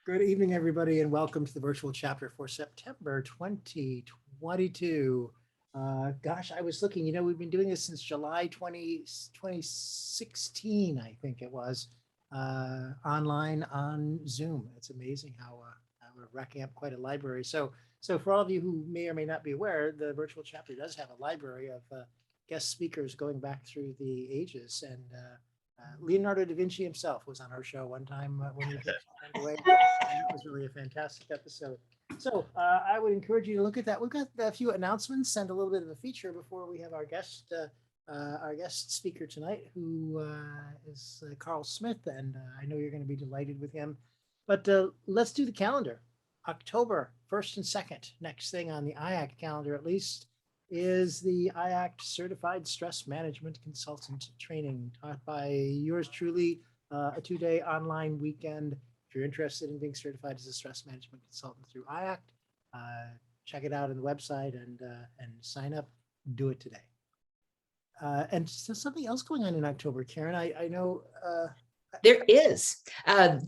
Good evening, everybody, and welcome to the virtual chapter for September 2022. Gosh, I was looking, we've been doing this since July 2016, I think it was, online on Zoom. It's amazing how we're racking up quite a library. So for all of you who may or may not be aware, the virtual chapter does have a library of guest speakers going back through the ages. And Leonardo da Vinci himself was on our show one time when we went away. That was really a fantastic episode. So I would encourage you to look at that. We've got a few announcements and a little bit of a feature before we have our guest speaker tonight, who is Karl Smith, and I know you're going to be delighted with him. But let's do the calendar. October 1st and 2nd, next thing on the Iact calendar at least, is the Iact Certified Stress Management Consultant Training taught by yours truly, a 2-day online weekend. If you're interested in being certified as a stress management consultant through Iact, check it out on the website and sign up. Do it today. And so something else going on in October, Karen. I know. There is a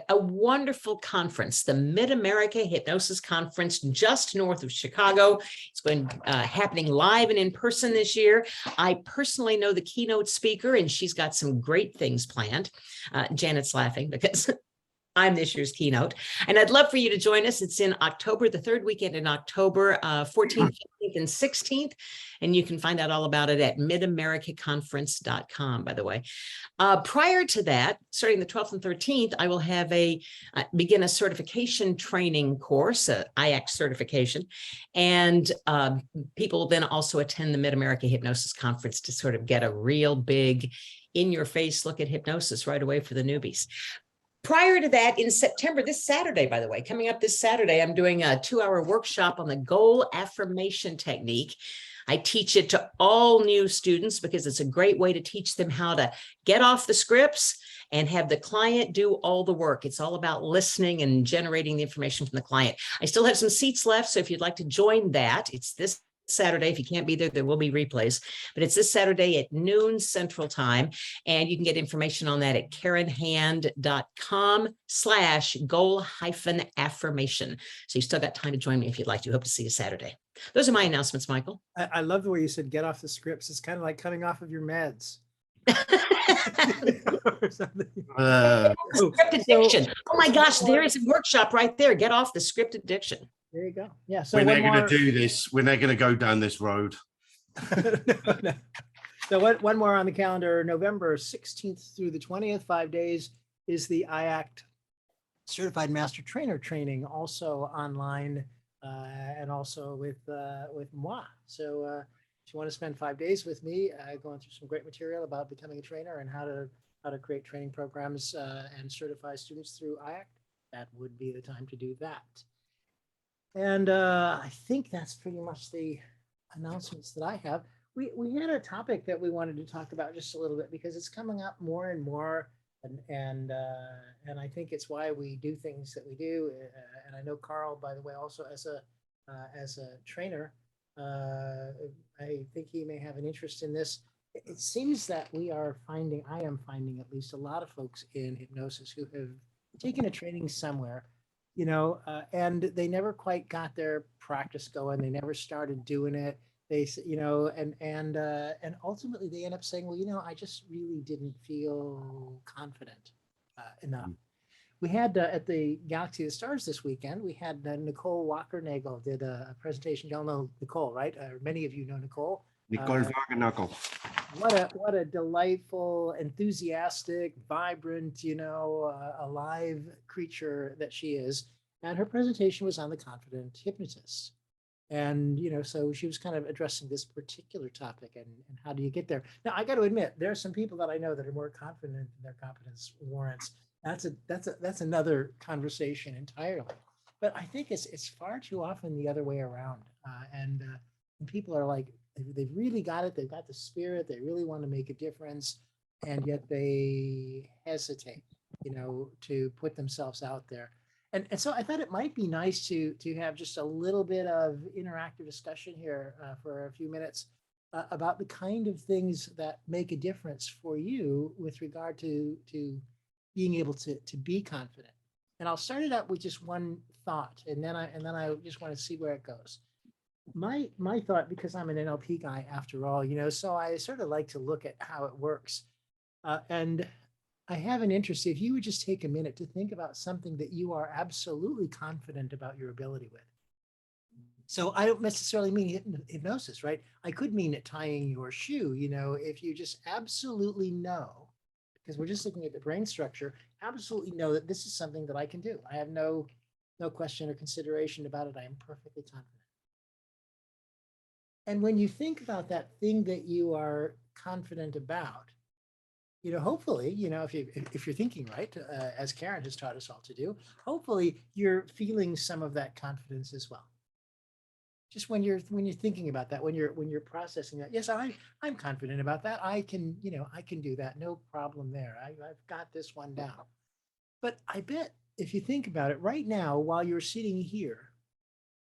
wonderful conference, the Mid-America Hypnosis Conference, just north of Chicago. It's going happening live and in person this year. I personally know the keynote speaker, and she's got some great things planned. Janet's laughing because I'm this year's keynote, and I'd love for you to join us. It's in October, the third weekend in October, 14th, 15th, and 16th, and you can find out all about it at midamericaconference.com, by the way. Prior to that, starting the 12th and 13th, I will have begin a certification training course, Iact certification, and people will then also attend the Mid-America Hypnosis Conference to sort of get a real big, in-your-face look at hypnosis right away for the newbies. Prior to that, in September, this Saturday, by the way, coming up this Saturday, I'm doing a 2-hour workshop on the goal affirmation technique. I teach it to all new students because it's a great way to teach them how to get off the scripts and have the client do all the work. It's all about listening and generating the information from the client. I still have some seats left, so if you'd like to join that, it's this Saturday. If you can't be there, there will be replays, but it's this Saturday at noon Central Time. And you can get information on that at karenhand.com/goal-affirmation. So you still got time to join me if you'd like to. Hope to see you Saturday. Those are my announcements, Michael. I love the way you said, get off the scripts. It's kind of like coming off of your meds. Script addiction. Oh my gosh, there is a workshop right there. Get off the script addiction. There you go. Yeah. So when they're going to do this, when they're going to go down this road. No. So one more on the calendar, November 16th through the 20th, 5 days, is the Iact Certified Master Trainer training, also online and also with moi. So if you want to spend 5 days with me, going through some great material about becoming a trainer and how to create training programs and certify students through Iact, that would be the time to do that. And I think that's pretty much the announcements that I have. We had a topic that we wanted to talk about just a little bit because it's coming up more and more, and I think it's why we do things that we do. And I know Karl, by the way, also as a trainer, I think he may have an interest in this. It seems that I am finding at least a lot of folks in hypnosis who have taken a training somewhere, and they never quite got their practice going. They never started doing it. They, and ultimately they end up saying, well, I just really didn't feel confident enough. We had at the Galaxy of the Stars this weekend, we had Nicole Walker-Nagel did a presentation. You all know Nicole, right? Many of you know Nicole. Nicole Walker-Nagel. What a delightful, enthusiastic, vibrant, alive creature that she is. And her presentation was on the confident hypnotist. And, so she was kind of addressing this particular topic and how do you get there? Now, I got to admit, there are some people that I know that are more confident than their competence warrants. That's another conversation entirely. But I think it's far too often the other way around. And people are like, they've really got it. They've got the spirit. They really want to make a difference. And yet they hesitate, to put themselves out there. And so I thought it might be nice to have just a little bit of interactive discussion here for a few minutes about the kind of things that make a difference for you with regard to being able to be confident. And I'll start it out with just one thought, and then I just want to see where it goes. My thought, because I'm an NLP guy after all, so I sort of like to look at how it works. And I have an interest, if you would just take a minute to think about something that you are absolutely confident about your ability with. So I don't necessarily mean hypnosis, right? I could mean it tying your shoe, if you just absolutely know, because we're just looking at the brain structure, absolutely know that this is something that I can do. I have no question or consideration about it. I am perfectly confident. And when you think about that thing that you are confident about, hopefully, if you're thinking right, as Karen has taught us all to do, hopefully you're feeling some of that confidence as well. Just when you're thinking about that, when you're processing that, yes, I'm confident about that. I can do that. No problem there. I've got this one down. But I bet if you think about it right now, while you're sitting here,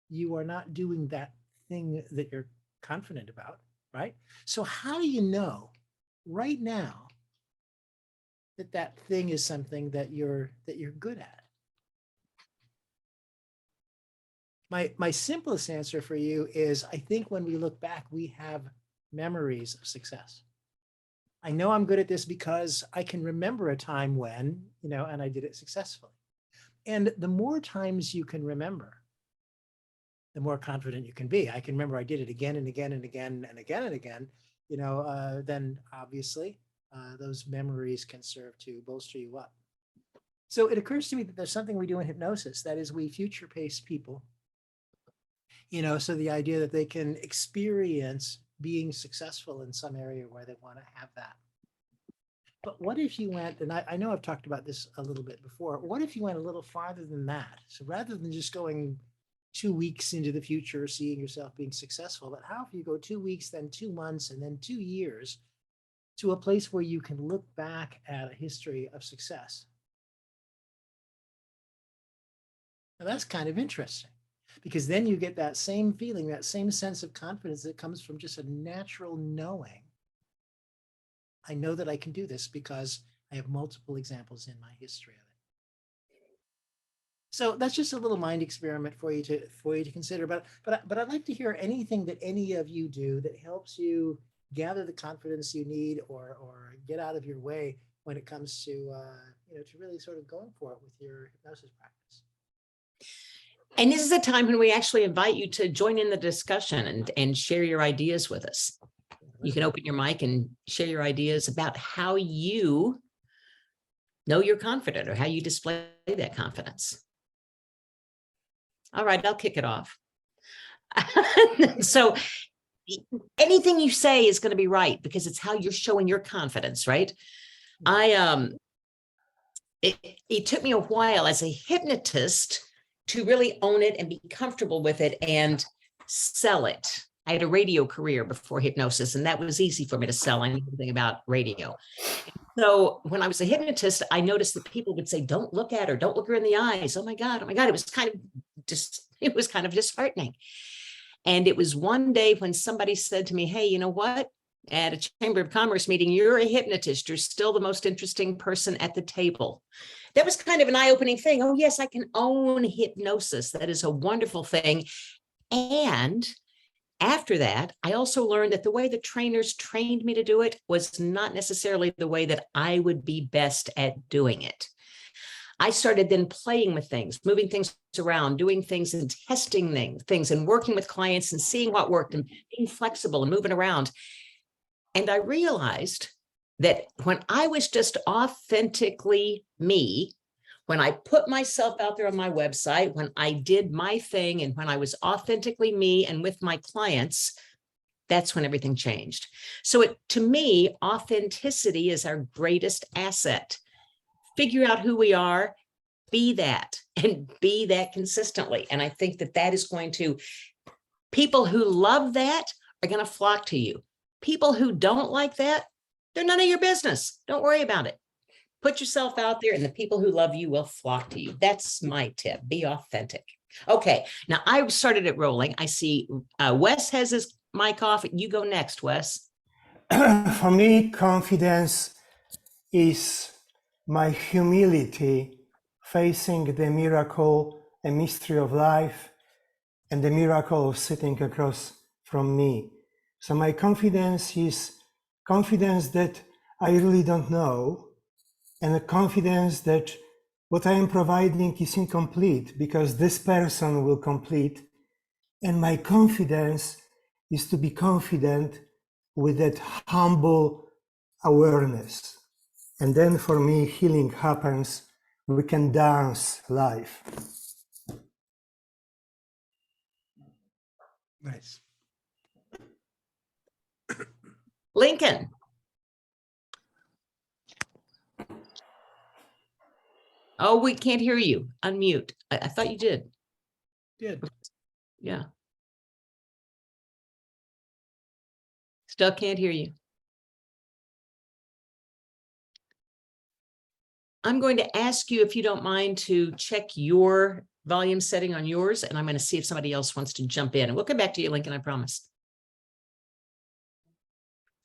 you are not doing that thing that you're confident about, right? So how do you know right now that thing is something that you're good at? My simplest answer for you is, I think when we look back, we have memories of success. I know I'm good at this because I can remember a time when, and I did it successfully. And the more times you can remember, the more confident you can be. I can remember I did it again and again and again and again and again, then obviously those memories can serve to bolster you up. So it occurs to me that there's something we do in hypnosis, that is, we future pace people, so the idea that they can experience being successful in some area where they want to have that. But what if you went, and I know I've talked about this a little bit before, what if you went a little farther than that? So rather than just going 2 weeks into the future, seeing yourself being successful, but how if you go 2 weeks, then 2 months, and then 2 years to a place where you can look back at a history of success? Now that's kind of interesting, because then you get that same feeling, that same sense of confidence that comes from just a natural knowing. I know that I can do this because I have multiple examples in my history of it. So that's just a little mind experiment for you to consider. But I'd like to hear anything that any of you do that helps you gather the confidence you need, or get out of your way when it comes to to really sort of going for it with your hypnosis practice. And this is a time when we actually invite you to join in the discussion and share your ideas with us. You can open your mic and share your ideas about how you know you're confident, or how you display that confidence. All right, I'll kick it off. So anything you say is going to be right, because it's how you're showing your confidence, right? It took me a while as a hypnotist to really own it and be comfortable with it and sell it. I had a radio career before hypnosis, and that was easy for me to sell. I knew anything about radio. So when I was a hypnotist, I noticed that people would say, "Don't look at her, don't look her in the eyes." Oh my God. It was kind of disheartening. And it was one day when somebody said to me, "Hey, you know what? At a Chamber of Commerce meeting, you're a hypnotist. You're still the most interesting person at the table." That was kind of an eye-opening thing. Oh yes, I can own hypnosis. That is a wonderful thing. And after that, I also learned that the way the trainers trained me to do it was not necessarily the way that I would be best at doing it. I started then playing with things, moving things around, doing things and testing things and working with clients and seeing what worked and being flexible and moving around. And I realized that when I was just authentically me, when I put myself out there on my website, when I did my thing, and when I was authentically me and with my clients, that's when everything changed. So to me, authenticity is our greatest asset. Figure out who we are, be that, and be that consistently. And I think that is going to, people who love that are going to flock to you. People who don't like that, they're none of your business. Don't worry about it. Put yourself out there, and the people who love you will flock to you. That's my tip. Be authentic. Okay, now I started it rolling. I see Wes has his mic off. You go next, Wes. For me, confidence is my humility facing the miracle, a mystery of life, and the miracle of sitting across from me. So my confidence is confidence that I really don't know, and a confidence that what I am providing is incomplete because this person will complete. And my confidence is to be confident with that humble awareness. And then for me, healing happens. We can dance live. Nice. Lincoln. Oh, we can't hear you. Unmute. I thought you did. Good. Yeah. Still can't hear you. I'm going to ask you if you don't mind to check your volume setting on yours, and I'm going to see if somebody else wants to jump in. And we'll come back to you, Lincoln, I promise.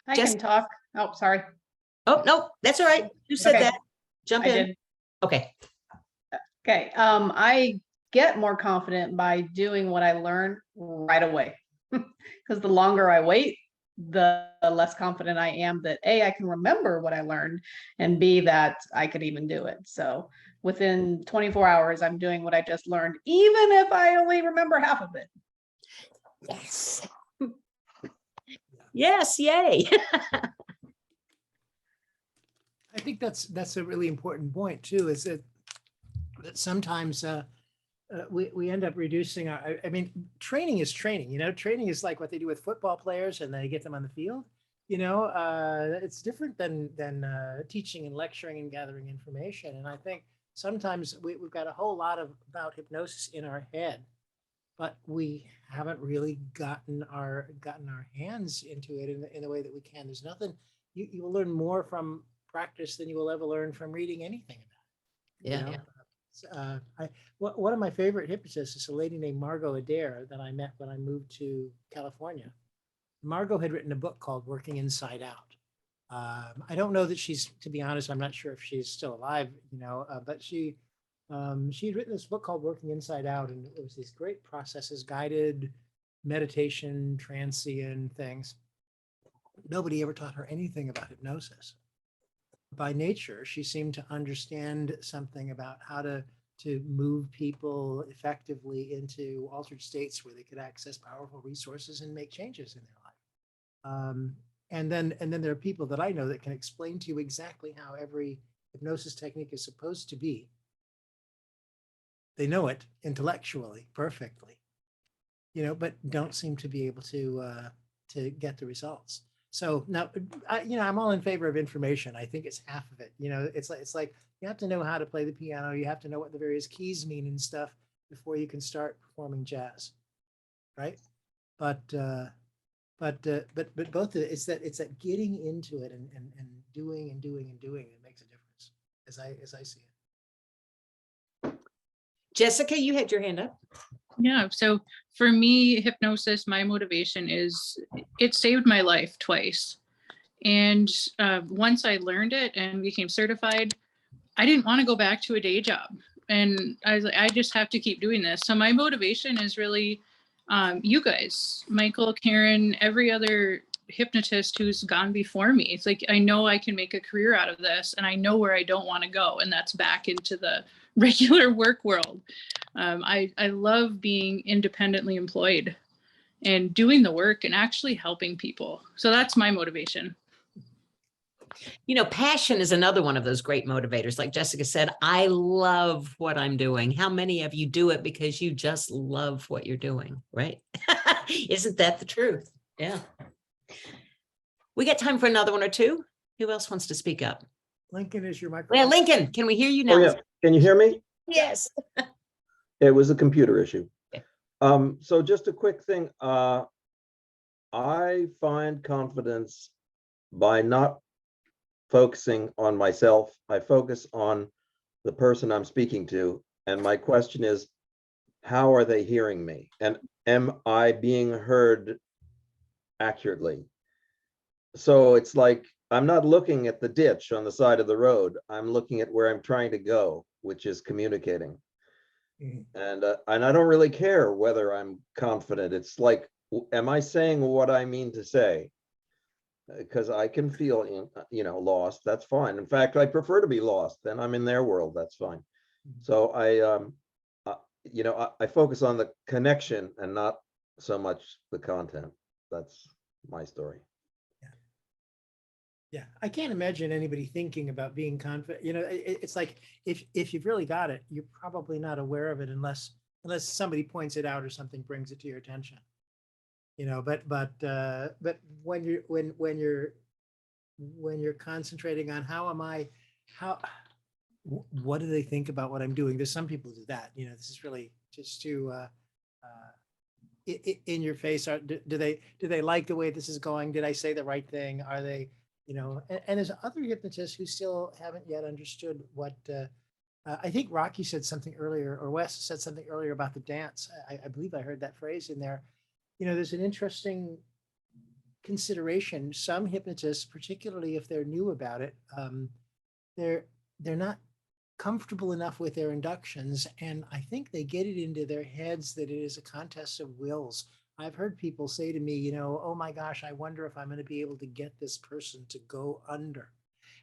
I Jess- can talk. Oh, sorry. Oh, no, that's all right. You said Okay. that. Jump I in. did. Okay. Okay. I get more confident by doing what I learn right away. Because the longer I wait, the less confident I am that A, I can remember what I learned, and B, that I could even do it. So within 24 hours, I'm doing what I just learned, even if I only remember half of it. Yes. Yes, yay. I think that's a really important point too, is that sometimes we end up reducing our, I mean, training is training, you know, training is like what they do with football players and they get them on the field, you know, it's different than teaching and lecturing and gathering information. And I think sometimes we've got a whole lot about hypnosis in our head, but we haven't really gotten our hands into it in the way that we can. There's nothing, you will learn more from practice than you will ever learn from reading anything about it. Yeah. You know? One of my favorite hypnotists is a lady named Margot Adair that I met when I moved to California. Margot had written a book called Working Inside Out. I don't know that she's, to be honest, I'm not sure if she's still alive, you know, but she had written this book called Working Inside Out, and it was these great processes, guided meditation, transient things. Nobody ever taught her anything about hypnosis. By nature, she seemed to understand something about how to move people effectively into altered states where they could access powerful resources and make changes in their life. And then there are people that I know that can explain to you exactly how every hypnosis technique is supposed to be. They know it intellectually perfectly, you know, but don't seem to be able to get the results. So now, I'm all in favor of information. I think it's half of it. You know, it's like you have to know how to play the piano. You have to know what the various keys mean and stuff before you can start performing jazz, right? But both of it, it's that getting into it and doing that makes a difference, as I see it. Jessica, you had your hand up. Yeah. So for me, hypnosis, my motivation is it saved my life twice. And once I learned it and became certified, I didn't want to go back to a day job. And I was like, I just have to keep doing this. So my motivation is really you guys, Michael, Karen, every other hypnotist who's gone before me. It's like, I know I can make a career out of this, and I know where I don't want to go. And that's back into the regular work world. I love being independently employed and doing the work and actually helping people. So that's my motivation. You know, passion is another one of those great motivators. Like Jessica said, I love what I'm doing. How many of you do it because you just love what you're doing, right? Isn't that the truth? Yeah. We got time for another one or two. Who else wants to speak up? Lincoln, is your microphone? Well, Lincoln, can we hear you now? Oh, yeah. Can you hear me? Yes. It was a computer issue. Okay. So just a quick thing. I find confidence by not focusing on myself. I focus on the person I'm speaking to. And my question is, how are they hearing me? And am I being heard accurately? So it's like I'm not looking at the ditch on the side of the road. I'm looking at where I'm trying to go, which is communicating. Mhm. And I don't really care whether I'm confident. It's like, am I saying what I mean to say? Because I can feel, lost. That's fine. In fact, I prefer to be lost. Then I'm in their world. That's fine. So I focus on the connection and not so much the content. That's my story. Yeah, I can't imagine anybody thinking about being confident. It's like if you've really got it, you're probably not aware of it unless somebody points it out or something brings it to your attention. But when you're concentrating on what do they think about what I'm doing? There's some people do that. This is really just to in your face. Do they like the way this is going? Did I say the right thing? Are they? And there's other hypnotists who still haven't yet understood what I think Rocky said something earlier, or Wes said something earlier about the dance. I believe I heard that phrase in there. There's an interesting consideration. Some hypnotists, particularly if they're new about it, they're not comfortable enough with their inductions, and I think they get it into their heads that it is a contest of wills. I've heard people say to me, oh my gosh, I wonder if I'm going to be able to get this person to go under.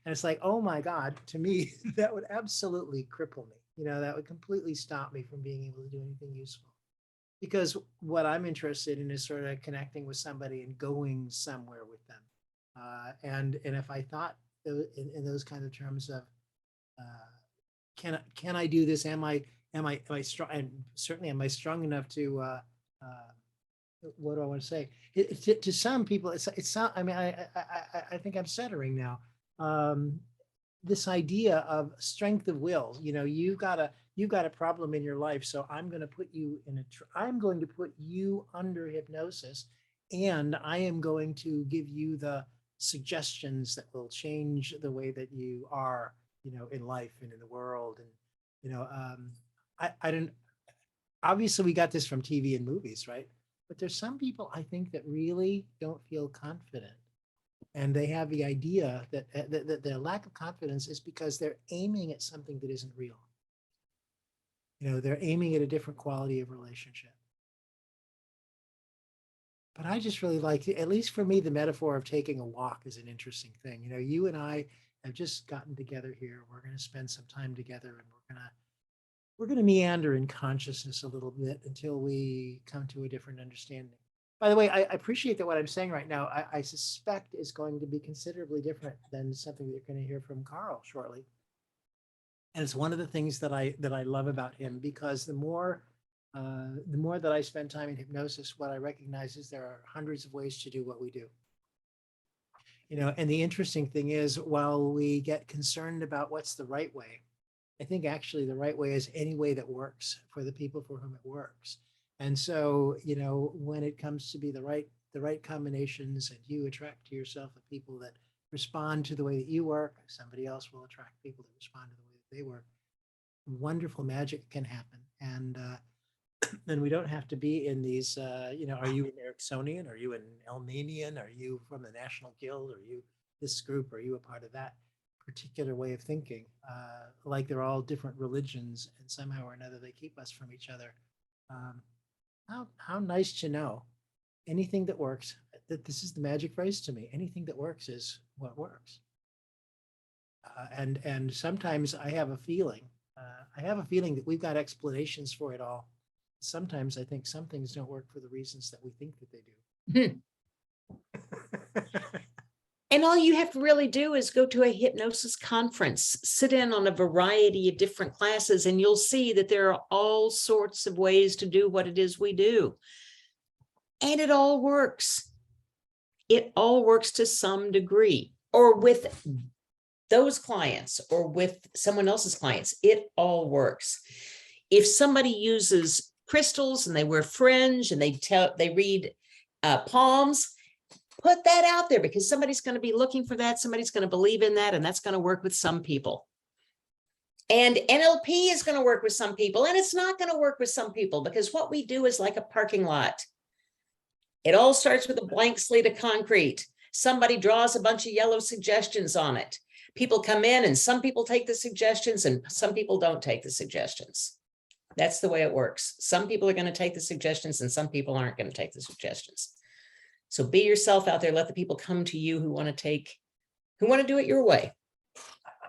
And it's like, oh my God, to me, that would absolutely cripple me. That would completely stop me from being able to do anything useful. Because what I'm interested in is sort of connecting with somebody and going somewhere with them. And if I thought in those kind of terms of, can I do this? Am I strong? And certainly, am I strong enough to, what do I want to say? To some people, it's not, I mean, I think I'm stuttering now. This idea of strength of will, you've got a problem in your life. So I'm going to put you I'm going to put you under hypnosis, and I am going to give you the suggestions that will change the way that you are, in life and in the world. And, I don't, obviously we got this from TV and movies, right? But there's some people I think that really don't feel confident. And they have the idea that their lack of confidence is because they're aiming at something that isn't real. They're aiming at a different quality of relationship. But I just really like, at least for me, the metaphor of taking a walk is an interesting thing. You and I have just gotten together here. We're going to spend some time together, and we're going to meander in consciousness a little bit until we come to a different understanding. By the way, I appreciate that what I'm saying right now, I suspect is going to be considerably different than something that you're going to hear from Karl shortly. And it's one of the things that I love about him, because the more that I spend time in hypnosis, what I recognize is there are hundreds of ways to do what we do. And the interesting thing is, while we get concerned about what's the right way, I think actually the right way is any way that works for the people for whom it works. And so, when it comes to be the right combinations, and you attract to yourself the people that respond to the way that you work, somebody else will attract people that respond to the way that they work. Wonderful magic can happen. And then we don't have to be in these, are you an Ericksonian? Are you an Elmanian? Are you from the National Guild? Are you this group? Are you a part of that particular way of thinking? Like they're all different religions, and somehow or another they keep us from each other. How nice to know anything that works. That this is the magic phrase to me. Anything that works is what works. And sometimes I have a feeling. That we've got explanations for it all. Sometimes I think some things don't work for the reasons that we think that they do. And all you have to really do is go to a hypnosis conference, sit in on a variety of different classes, and you'll see that there are all sorts of ways to do what it is we do. And it all works. It all works to some degree, or with those clients or with someone else's clients. It all works. If somebody uses crystals and they wear fringe and they read palms, put that out there, because somebody's going to be looking for that. Somebody's going to believe in that, and that's going to work with some people. And NLP is going to work with some people, and it's not going to work with some people, because what we do is like a parking lot. It all starts with a blank slate of concrete. somebody draws a bunch of yellow suggestions on it. People come in and some people take the suggestions and some people don't take the suggestions. That's the way it works. Some people are going to take the suggestions and some people aren't going to take the suggestions. So be yourself out there. Let the people come to you who want to do it your way.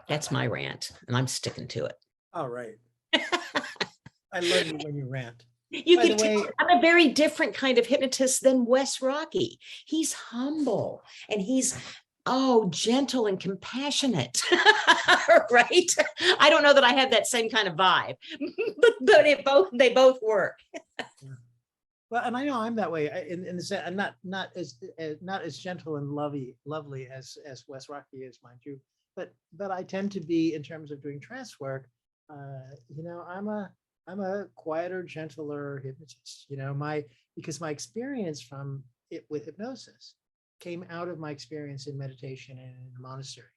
That's my rant, and I'm sticking to it. All right. I love you when you rant. You By can the way- tell I'm a very different kind of hypnotist than Wes Rocky. He's humble and he's gentle and compassionate. Right? I don't know that I have that same kind of vibe, but they both work. Well, and I know I'm that way. In the sense, I'm not as gentle and lovely as Wes Rocky is, mind you. But I tend to be, in terms of doing trance work. I'm a quieter, gentler hypnotist. Because my experience from it with hypnosis came out of my experience in meditation and in a monastery.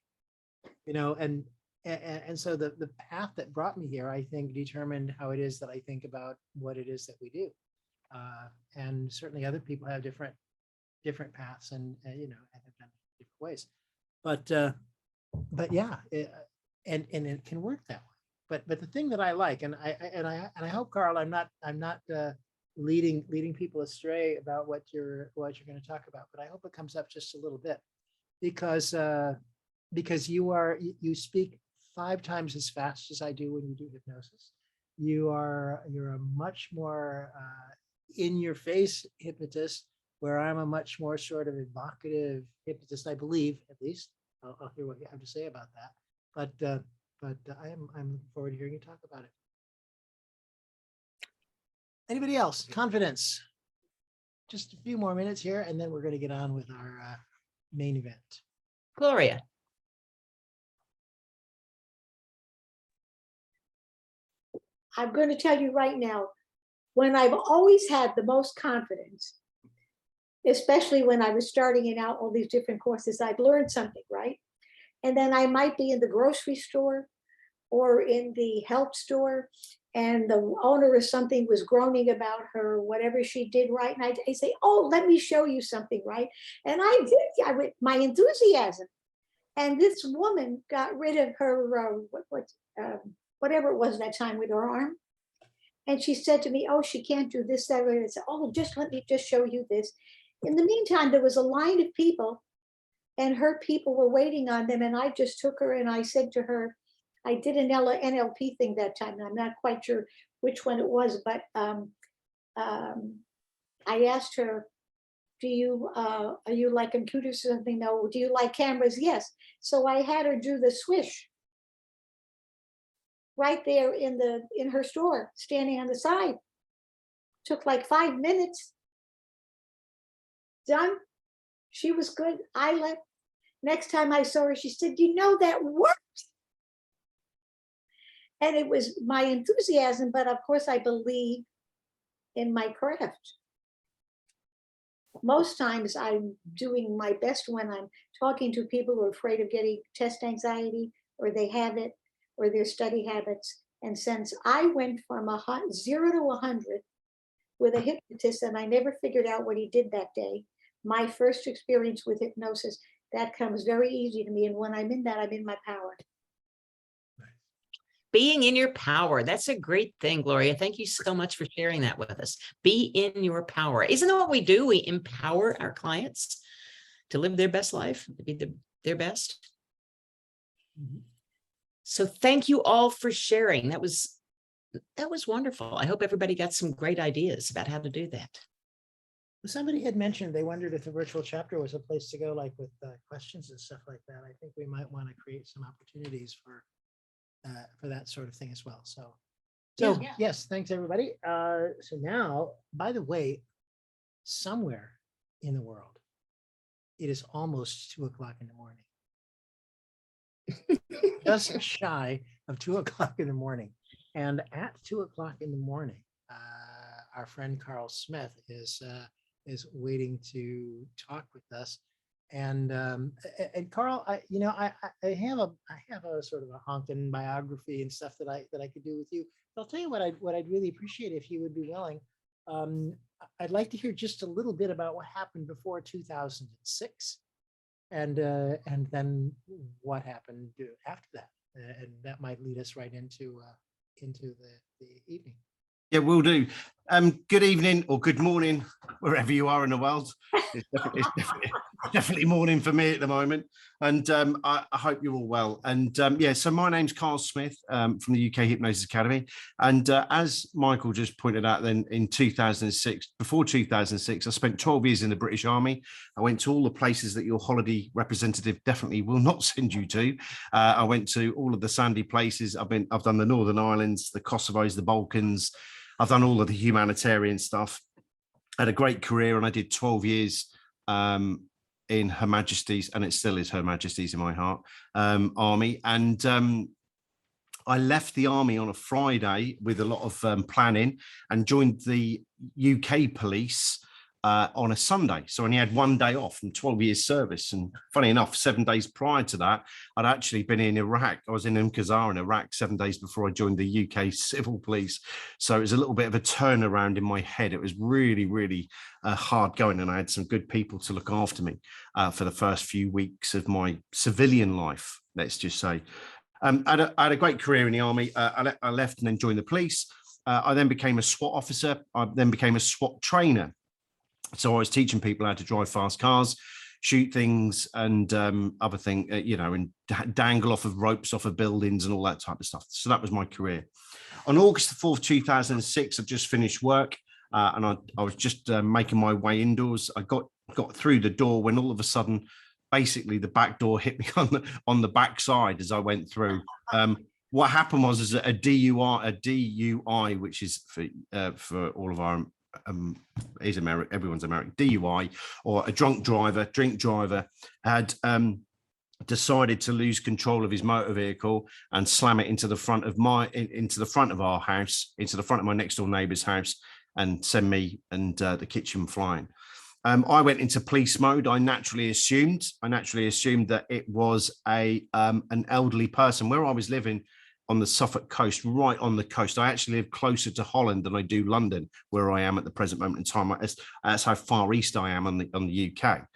And so the path that brought me here, I think, determined how it is that I think about what it is that we do. And certainly other people have different paths and have done it different ways. But yeah, and it can work that way. But the thing that I like, and I hope, Karl, I'm not leading people astray about what you're going to talk about, but I hope it comes up just a little bit, because you speak 5 times as fast as I do when you do hypnosis. You're a much more in your face hypnotist, where I'm a much more sort of evocative hypnotist, I believe, at least. I'll hear what you have to say about that. But I'm looking forward to hearing you talk about it. Anybody else? Confidence. Just a few more minutes here, and then we're going to get on with our main event. Gloria. I'm going to tell you right now, when I've always had the most confidence, especially when I was starting out all these different courses, I'd learned something, right? And then I might be in the grocery store or in the health store, and the owner of something was groaning about her, whatever she did right. And I say, oh, let me show you something, right? And I did, my enthusiasm. And this woman got rid of her, whatever it was that time with her arm. And she said to me, oh, she can't do this, that, and I said, oh, let me just show you this. In the meantime, there was a line of people, and her people were waiting on them. And I just took her and I said to her, I did an NLP thing that time, and I'm not quite sure which one it was, but I asked her, are you like computers or something? No. Do you like cameras? Yes. So I had her do the swish right there in her store, standing on the side. Took like 5 minutes. Done. She was good. I left. Next time I saw her, she said, that worked. And it was my enthusiasm, but of course I believe in my craft. Most times I'm doing my best when I'm talking to people who are afraid of getting test anxiety, or they have it, or their study habits. And since I went from 0 to 100 with a hypnotist, and I never figured out what he did that day, my first experience with hypnosis, that comes very easy to me. And when I'm in that, I'm in my power. Being in your power. That's a great thing, Gloria. Thank you so much for sharing that with us. Be in your power. Isn't that what we do? We empower our clients to live their best life, to be their best. Mm-hmm. So thank you all for sharing. That was wonderful. I hope everybody got some great ideas about how to do that. Somebody had mentioned they wondered if the virtual chapter was a place to go, like with questions and stuff like that. I think we might want to create some opportunities for that sort of thing as well. So yeah. Yes, thanks everybody. So now, by the way, somewhere in the world, it is almost 2 o'clock in the morning. Just shy of 2 o'clock in the morning. And at 2 o'clock in the morning, our friend Karl Smith is waiting to talk with us. And Karl, I have a sort of a honking biography and stuff that I could do with you. But I'll tell you what I'd really appreciate if you would be willing. I'd like to hear just a little bit about what happened before 2006, and then what happened after that, and that might lead us right into the evening. Yeah, we'll do. Good evening or good morning, wherever you are in the world. It's definitely morning for me at the moment. And I hope you're all well. And yeah, so my name's Karl Smith from the UK Hypnosis Academy. And as Michael just pointed out, then in 2006, before 2006, I spent 12 years in the British Army. I went to all the places that your holiday representative definitely will not send you to. I went to all of the sandy places. I've done the Northern Islands, the Kosovos, the Balkans. I've done all of the humanitarian stuff. I had a great career, and I did 12 years in Her Majesty's, and it still is Her Majesty's in my heart, Army. And I left the Army on a Friday with a lot of planning and joined the UK police on a Sunday. So I only had one day off from 12 years service. And funny enough, 7 days prior to that, I'd actually been in Iraq. I was in Qazar in Iraq 7 days before I joined the UK civil police. So it was a little bit of a turnaround in my head. It was really, really hard going. And I had some good people to look after me for the first few weeks of my civilian life, let's just say. I had a great career in the Army. I left and then joined the police. I then became a SWAT officer. I then became a SWAT trainer. So I was teaching people how to drive fast cars, shoot things, and other thing, and dangle off of ropes off of buildings and all that type of stuff. So that was my career. On August the 4th, 2006, I just finished work, and I was just making my way indoors. I got through the door when all of a sudden, basically the back door hit me on the back side as I went through. What happened was a DUI, which is for all of our is American, everyone's American, DUI, or a drink driver had decided to lose control of his motor vehicle and slam it into the front of our house, into the front of my next door neighbor's house, and send me and the kitchen flying. I went into police mode. I naturally assumed that it was an elderly person. Where I was living on the Suffolk coast, right on the coast. I actually live closer to Holland than I do London, where I am at the present moment in time. That's how far east I am on the UK.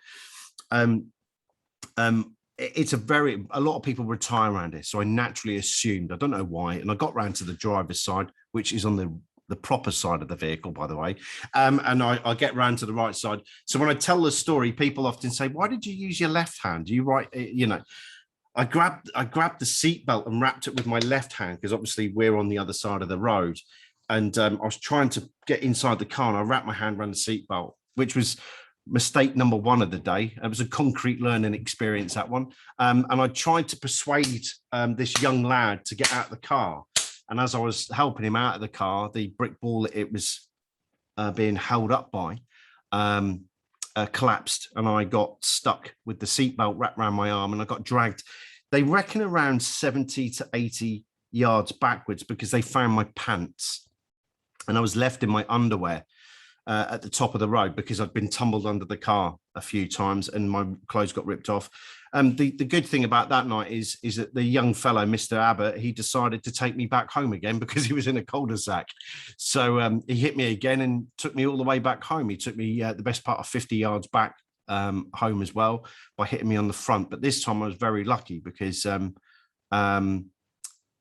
It's a lot of people retire around here, so I naturally assumed. I don't know why, and I got round to the driver's side, which is on the proper side of the vehicle, by the way, and I get round to the right side. So when I tell the story, people often say, "Why did you use your left hand? You right, I grabbed the seatbelt and wrapped it with my left hand, because obviously we're on the other side of the road. And I was trying to get inside the car, and I wrapped my hand around the seatbelt, which was mistake number one of the day. It was a concrete learning experience, that one. And I tried to persuade this young lad to get out of the car. And as I was helping him out of the car, the brick wall that it was being held up by collapsed, and I got stuck with the seatbelt wrapped around my arm, and I got dragged. They reckon around 70 to 80 yards backwards, because they found my pants, and I was left in my underwear at the top of the road because I'd been tumbled under the car a few times and my clothes got ripped off. The good thing about that night is that the young fellow, Mr. Abbott, he decided to take me back home again because he was in a cul-de-sac. So he hit me again and took me all the way back home. He took me the best part of 50 yards back home as well by hitting me on the front. But this time I was very lucky because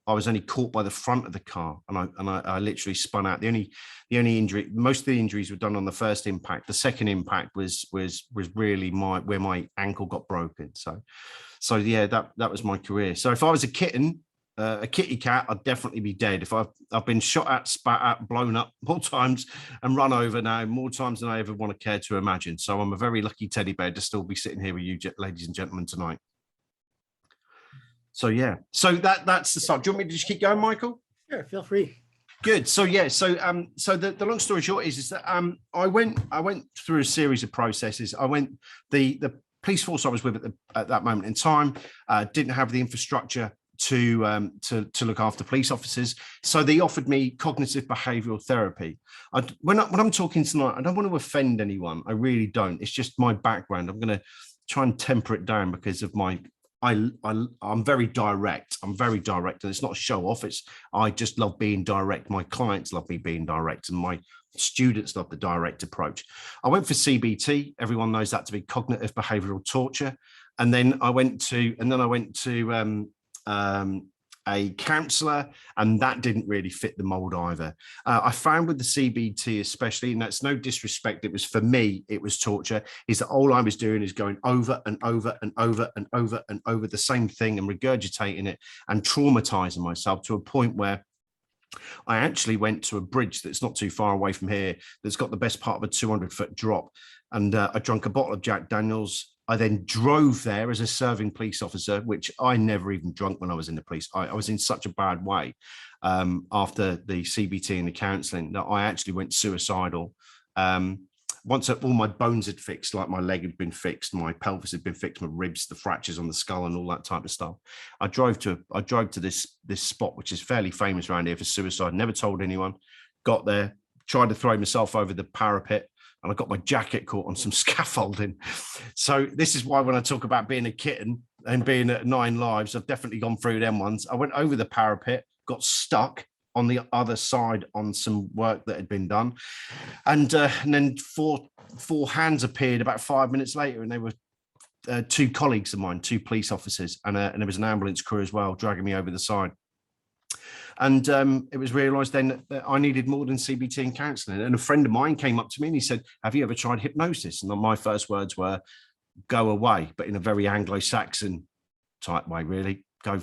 I was only caught by the front of the car, and I literally spun out. The only injury, most of the injuries were done on the first impact. The second impact was really where my ankle got broken. So yeah, that was my career. So if I was a kitty cat, I'd definitely be dead. If I've been shot at, spat at, blown up more times and run over now, more times than I ever want to care to imagine. So I'm a very lucky teddy bear to still be sitting here with you, ladies and gentlemen, tonight. So yeah, so that's the start. Do you want me to just keep going, Michael? Sure, feel free. Good. So yeah, so the long story short is that I went through a series of processes. I went the police force I was with at that moment in time didn't have the infrastructure to look after police officers, so they offered me cognitive behavioral therapy. When I'm talking tonight, I don't want to offend anyone. I really don't. It's just my background. I'm going to try and temper it down because of my. I'm very direct. I'm very direct, and it's not a show off. I just love being direct. My clients love me being direct, and my students love the direct approach. I went for CBT. Everyone knows that to be cognitive behavioral torture. and then I went to a counsellor, and that didn't really fit the mold either. I found with the CBT especially, and that's no disrespect, it was, for me, it was torture, is that all I was doing is going over and over and over and over and over the same thing and regurgitating it and traumatizing myself to a point where I actually went to a bridge that's not too far away from here that's got the best part of a 200-foot drop. And I drank a bottle of Jack Daniels. I then drove there as a serving police officer, which I never even drunk when I was in the police. I was in such a bad way after the CBT and the counselling that I actually went suicidal. Once all my bones had fixed, like my leg had been fixed, my pelvis had been fixed, my ribs, the fractures on the skull and all that type of stuff. I drove to this spot, which is fairly famous around here for suicide. Never told anyone. Got there, tried to throw myself over the parapet, and I got my jacket caught on some scaffolding. So this is why when I talk about being a kitten and being at 9 lives, I've definitely gone through them ones. I went over the parapet, got stuck on the other side on some work that had been done. And then four hands appeared about 5 minutes later, and they were 2 colleagues of mine, 2 police officers, and there was an ambulance crew as well, dragging me over the side. And it was realised then that I needed more than CBT and counselling. And a friend of mine came up to me and he said, "Have you ever tried hypnosis?" And my first words were, "Go away," but in a very Anglo-Saxon type way, really. Go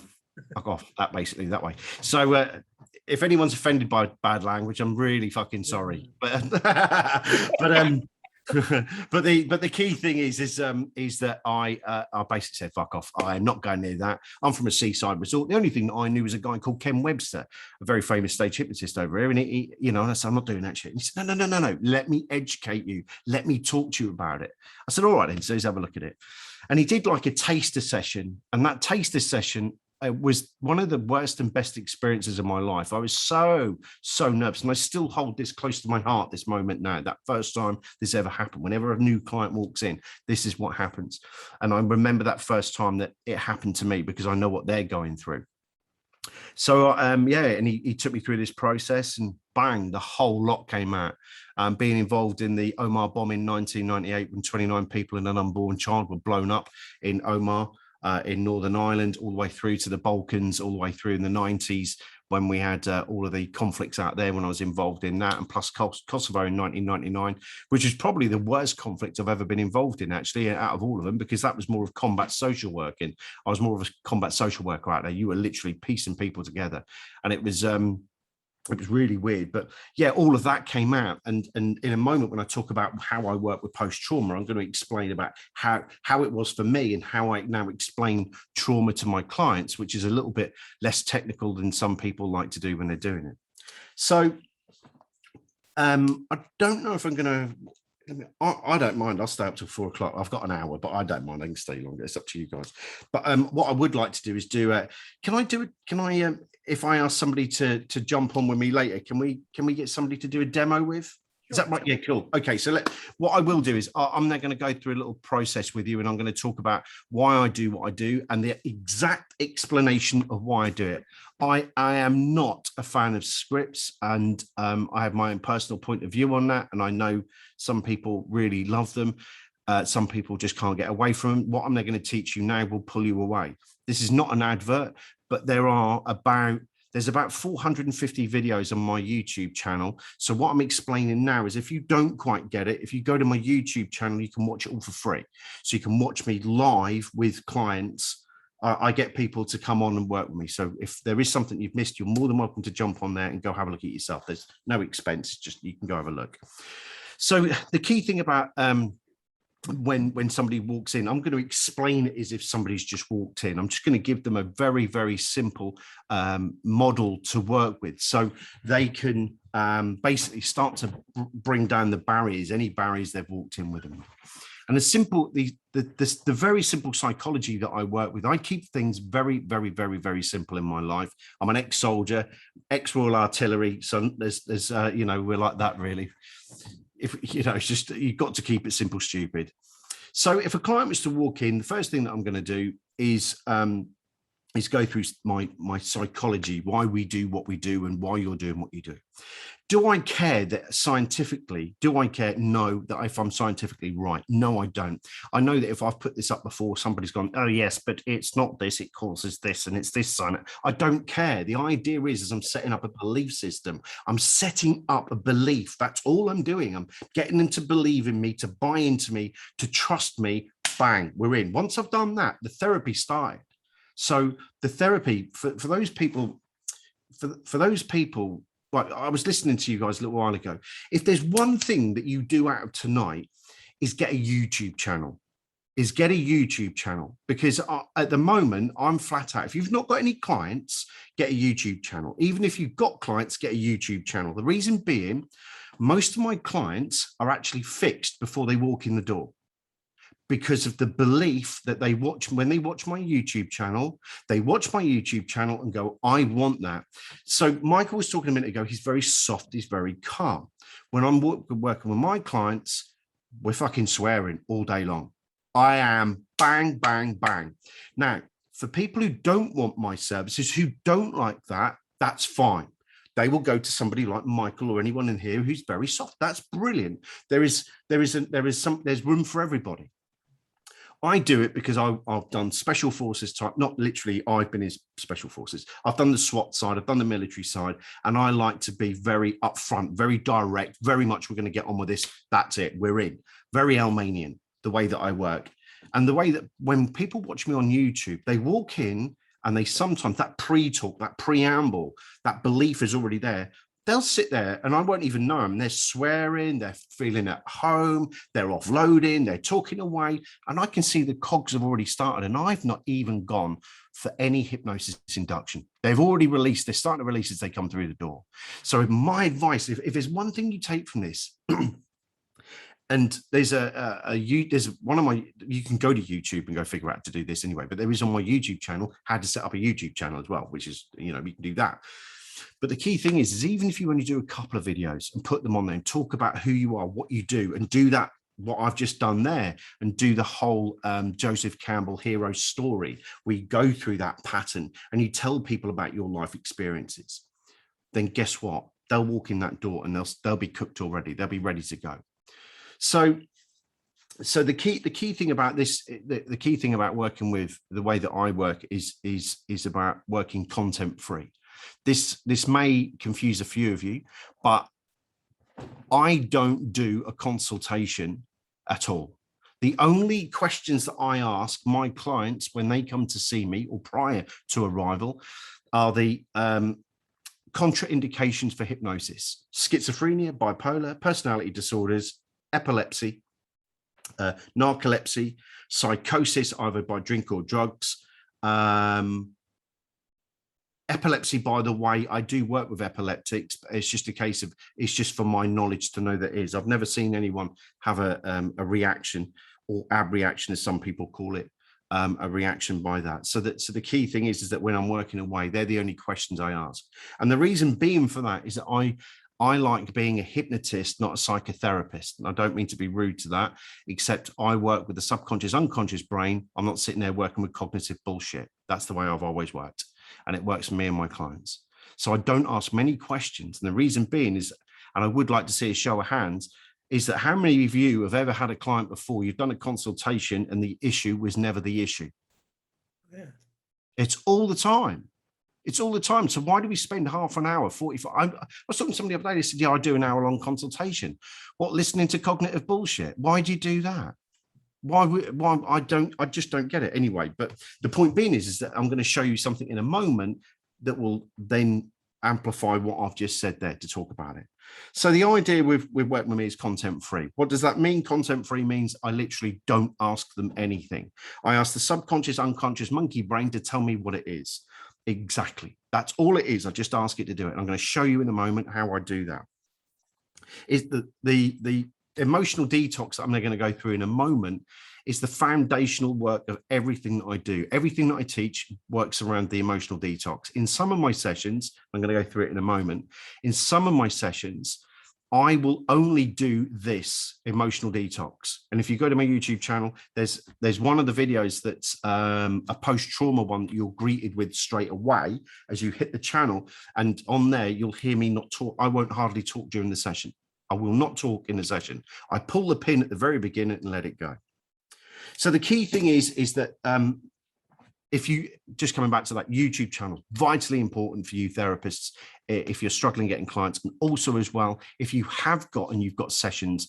fuck off, that basically, that way. So if anyone's offended by bad language, I'm really fucking sorry. But but the key thing is that I basically said, fuck off. I am not going near that. I'm from a seaside resort. The only thing that I knew was a guy called Ken Webster, a very famous stage hypnotist over here. And he and I said, "I'm not doing that shit." And he said, no. Let me educate you. Let me talk to you about it. I said, "All right then, so let's have a look at it." And he did like a taster session. And that taster session was one of the worst and best experiences of my life. I was so nervous, and I still hold this close to my heart, this moment now, that first time this ever happened. Whenever a new client walks in, this is what happens. And I remember that first time that it happened to me because I know what they're going through. So and he took me through this process, and bang, the whole lot came out. Being involved in the Omar bomb in 1998, when 29 people and an unborn child were blown up in Omar, in Northern Ireland, all the way through to the Balkans, all the way through in the 90s, when we had all of the conflicts out there, when I was involved in that, and plus Kosovo in 1999, which is probably the worst conflict I've ever been involved in, actually, out of all of them, because that was more of combat social working. I was more of a combat social worker out there. You were literally piecing people together, and it was really weird. But yeah, all of that came out, and in a moment when I talk about how I work with post-trauma, I'm going to explain about how it was for me and how I now explain trauma to my clients, which is a little bit less technical than some people like to do when they're doing it. So I don't know if I'm going to, I don't mind. I'll stay up till 4 o'clock. I've got an hour, but I don't mind. I can stay longer. It's up to you guys. But what I would like to do is if I ask somebody to jump on with me later, can we get somebody to do a demo with? Is that right? Yeah, cool. Okay, so what I will do is I'm now going to go through a little process with you, and I'm going to talk about why I do what I do and the exact explanation of why I do it. I am not a fan of scripts, and I have my own personal point of view on that, and I know some people really love them. Some people just can't get away from them. What I'm now going to teach you now will pull you away. This is not an advert, but there's about 450 videos on my YouTube channel. So what I'm explaining now is, if you don't quite get it, if you go to my YouTube channel, you can watch it all for free. So you can watch me live with clients. I get people to come on and work with me. So if there is something you've missed, you're more than welcome to jump on there and go have a look at it yourself. There's no expense, just you can go have a look. So the key thing about when somebody walks in, I'm going to explain it as if somebody's just walked in. I'm just going to give them a very, very simple model to work with, so they can basically start to bring down the barriers, any barriers they've walked in with them. And the very simple psychology that I work with, I keep things very, very, very, very simple in my life. I'm an ex-soldier, ex-Royal Artillery, so there's we're like that, really. If it's just, you've got to keep it simple, stupid. So if a client was to walk in, the first thing that I'm going to do is is go through my psychology, why we do what we do and why you're doing what you do. Do I care that scientifically, do I care? No, that if I'm scientifically right? No, I don't. I know that if I've put this up before, somebody's gone, oh yes, but it's not this, it causes this and it's this sign. I don't care. The idea is I'm setting up a belief system. I'm setting up a belief. That's all I'm doing. I'm getting them to believe in me, to buy into me, to trust me. Bang, we're in. Once I've done that, the therapy started. So the therapy for those people, for those people, like I was listening to you guys a little while ago. If there's one thing that you do out of tonight is get a YouTube channel, because at the moment I'm flat out. If you've not got any clients, get a YouTube channel. Even if you've got clients, get a YouTube channel. The reason being, most of my clients are actually fixed before they walk in the door, because of the belief that they watch. When they watch my YouTube channel, they watch my YouTube channel and go, I want that. So Michael was talking a minute ago, he's very soft, he's very calm. When I'm working with my clients, we're fucking swearing all day long. I am bang, bang, bang. Now, for people who don't want my services, who don't like that, that's fine. They will go to somebody like Michael or anyone in here who's very soft. That's brilliant. There's room for everybody. I do it because I've done special forces type, not literally I've been in special forces. I've done the SWAT side, I've done the military side, and I like to be very upfront, very direct, very much we're going to get on with this. That's it. We're in. Very Almanian, the way that I work. And the way that when people watch me on YouTube, they walk in and they sometimes, that pre-talk, that preamble, that belief is already there. They'll sit there and I won't even know them. They're swearing, they're feeling at home, they're offloading, they're talking away. And I can see the cogs have already started and I've not even gone for any hypnosis induction. They've already released, they're starting to release as they come through the door. So my advice, if there's one thing you take from this, and there's there's one of my, you can go to YouTube and go figure out how to do this anyway, but there is on my YouTube channel, how to set up a YouTube channel as well, which is, you can do that. But the key thing is even if you only do a couple of videos and put them on there and talk about who you are, what you do, and do that, what I've just done there, and do the whole Joseph Campbell hero story, we go through that pattern and you tell people about your life experiences, then guess what? They'll walk in that door and they'll be cooked already. They'll be ready to go. So the key thing about this, the key thing about working with the way that I work is about working content free. This may confuse a few of you, but I don't do a consultation at all. The only questions that I ask my clients when they come to see me or prior to arrival are the contraindications for hypnosis: schizophrenia, bipolar, personality disorders, epilepsy, narcolepsy, psychosis, either by drink or drugs. Epilepsy, by the way, I do work with epileptics, but it's just a case of, it's just for my knowledge to know that it is. I've never seen anyone have a reaction, or abreaction as some people call it, a reaction by that. So the key thing is that when I'm working away, they're the only questions I ask. And the reason being for that is that I like being a hypnotist, not a psychotherapist. And I don't mean to be rude to that, except I work with the subconscious, unconscious brain. I'm not sitting there working with cognitive bullshit. That's the way I've always worked. And it works for me and my clients. So I don't ask many questions. And the reason being is, and I would like to see a show of hands, is that how many of you have ever had a client before, you've done a consultation and the issue was never the issue? Yeah. It's all the time. It's all the time. So why do we spend half an hour, 45? I was talking to somebody the other day, they said, yeah, I do an hour-long consultation. What, listening to cognitive bullshit? Why do you do that? Why I just don't get it anyway. But the point being is that I'm going to show you something in a moment that will then amplify what I've just said there to talk about it. So the idea with working with me is content free. What does that mean? Content free means I literally don't ask them anything. I ask the subconscious, unconscious monkey brain to tell me what it is. Exactly. That's all it is. I just ask it to do it. And I'm going to show you in a moment how I do that. Is the emotional detox that I'm going to go through in a moment is the foundational work of everything that I do. Everything that I teach works around the emotional detox. In some of my sessions, I'm going to go through it in a moment. In some of my sessions, I will only do this emotional detox. And if you go to my YouTube channel, there's one of the videos that's a post-trauma one that you're greeted with straight away as you hit the channel. And on there, you'll hear me not talk. I won't hardly talk during the session. I will not talk in the session. I pull the pin at the very beginning and let it go. So the key thing is that if you, just coming back to that YouTube channel, vitally important for you therapists, if you're struggling getting clients, and also as well, if you have got, and you've got sessions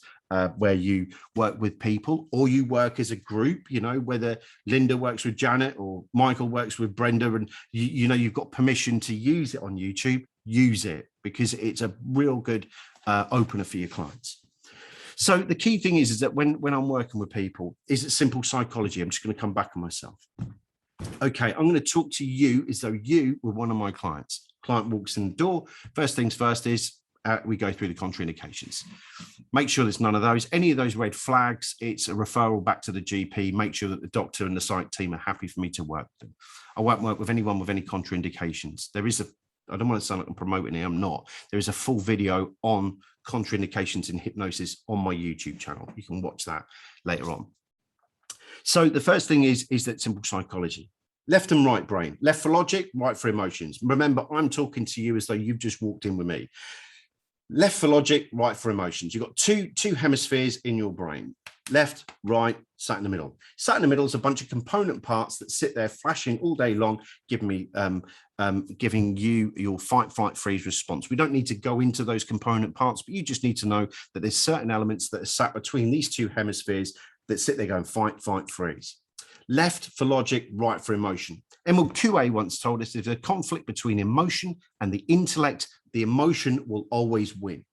where you work with people or you work as a group, you know, whether Linda works with Janet or Michael works with Brenda, and you know, you've got permission to use it on YouTube, use it, because it's a real good opener for your clients. So the key thing is that when I'm working with people, is it simple psychology? I'm just going to come back on myself. Okay, I'm going to talk to you as though you were one of my clients. Client walks in the door. First things first is we go through the contraindications. Make sure there's none of those. Any of those red flags, it's a referral back to the GP. Make sure that the doctor and the site team are happy for me to work with them. I won't work with anyone with any contraindications. There is I don't want to sound like I'm promoting it, I'm not. There is a full video on contraindications in hypnosis on my YouTube channel. You can watch that later on. So the first thing is that simple psychology. Left and right brain. Left for logic, right for emotions. Remember, I'm talking to you as though you've just walked in with me. Left for logic, right for emotions. You've got two hemispheres in your brain. Left, right, sat in the middle. Sat in the middle is a bunch of component parts that sit there flashing all day long, giving you your fight, flight, freeze response. We don't need to go into those component parts, but you just need to know that there's certain elements that are sat between these two hemispheres that sit there going fight, fight, freeze. Left for logic, right for emotion. Emil QA once told us if there's a conflict between emotion and the intellect, the emotion will always win.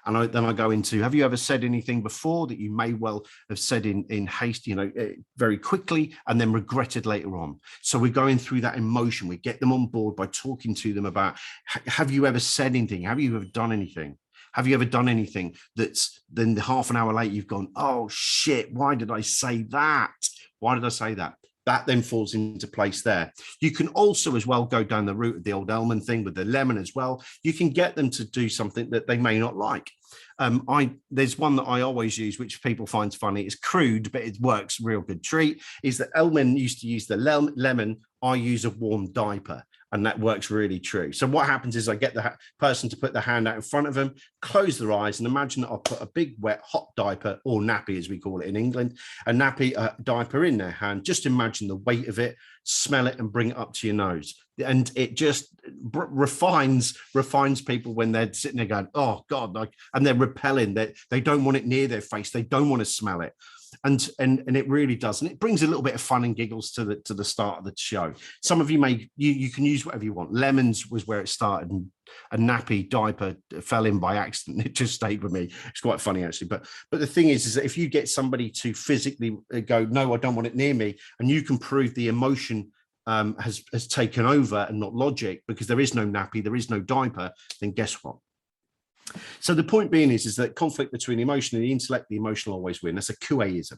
And then I go into, have you ever said anything before that you may well have said in haste, you know, very quickly, and then regretted later on? So we're going through that emotion. We get them on board by talking to them about, have you ever said anything? Have you ever done anything? Have you ever done anything that's then half an hour later you've gone, oh shit, why did I say that? Why did I say that? That then falls into place there. You can also as well go down the route of the old Elman thing with the lemon as well. You can get them to do something that they may not like. There's one that I always use, which people find funny. It's crude, but it works real good treat, is that Elman used to use the lemon. I use a warm diaper. And that works really true. So what happens is I get the person to put their hand out in front of them, close their eyes, and imagine that I'll put a big wet hot diaper, or nappy as we call it in England, a nappy diaper in their hand. Just imagine the weight of it, smell it, and bring it up to your nose. And it just refines people when they're sitting there going, oh God, and they're repelling, they don't want it near their face. They don't want to smell it. And it really does, and it brings a little bit of fun and giggles to the start of the show. Some of you you can use whatever you want. Lemons was where it started, and a nappy diaper fell in by accident. It just stayed with me. It's quite funny actually. But the thing is that if you get somebody to physically go, no, I don't want it near me, and you can prove the emotion has taken over and not logic, because there is no nappy, there is no diaper, then guess what? So the point being is that conflict between emotion and the intellect, the emotion will always win. That's a QAism.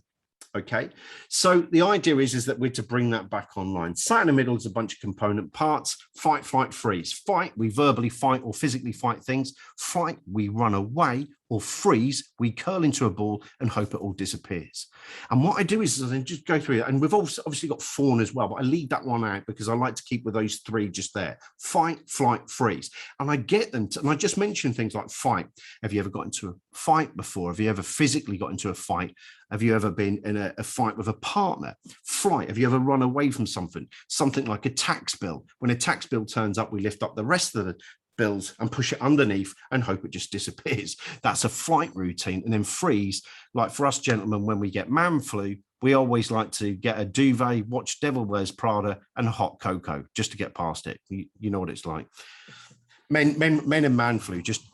Okay, so the idea is that we're to bring that back online. Sat in the middle is a bunch of component parts. Fight, flight, freeze. Fight, we verbally fight or physically fight things. Flight, we run away. Or freeze, we curl into a ball and hope it all disappears. And what I do is I then just go through it. And we've also obviously got fawn as well, but I leave that one out because I like to keep with those three just there. Fight, flight, freeze. And I get them to, and I just mention things like fight. Have you ever got into a fight before? Have you ever physically got into a fight? Have you ever been in a fight with a partner? Flight, have you ever run away from something? Something like a tax bill. When a tax bill turns up, we lift up the rest of the bills and push it underneath and hope it just disappears. That's a flight routine. And then freeze, like for us gentlemen, when we get man flu, we always like to get a duvet, watch Devil Wears Prada and a hot cocoa just to get past it. You know what it's like. Men and man flu just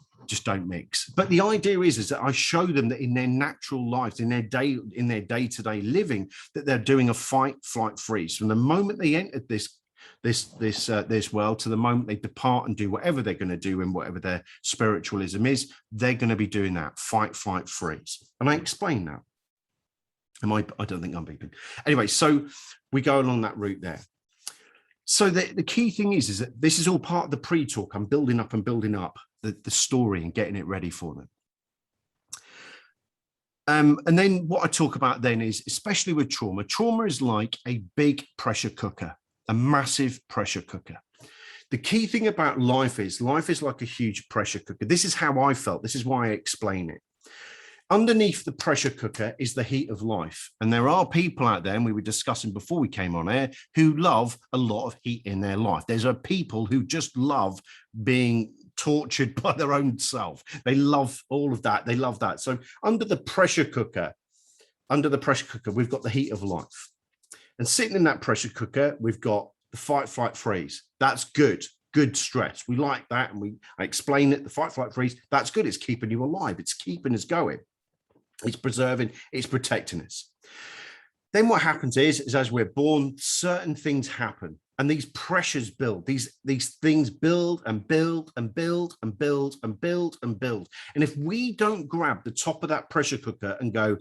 don't mix. But the idea is that I show them that in their natural lives, in their day-to-day living, that they're doing a fight, flight, freeze. From the moment they entered this world to the moment they depart and do whatever they're going to do and whatever their spiritualism is, they're going to be doing that fight, flight, freeze. And I explain that. I don't think I'm beeping. Anyway, so we go along that route there. So the key thing is that this is all part of the pre-talk. I'm building up and building up. the story and getting it ready for them. And then what I talk about then is, especially with trauma is like a big pressure cooker, a massive pressure cooker. The key thing about life is like a huge pressure cooker. This is how I felt. This is why I explain it. Underneath the pressure cooker is the heat of life. And there are people out there, and we were discussing before we came on air, who love a lot of heat in their life. There's people who just love being tortured by their own self. They love all of that. They love that. So under the pressure cooker, we've got the heat of life. And sitting in that pressure cooker, we've got the fight, flight, freeze. That's good stress. We like that. And I explain it, the fight, flight, freeze. That's good. It's keeping you alive. It's keeping us going. It's preserving, it's protecting us. Then what happens is as we're born, certain things happen. And these pressures build, these things build and build and build and build and build and build. And if we don't grab the top of that pressure cooker and go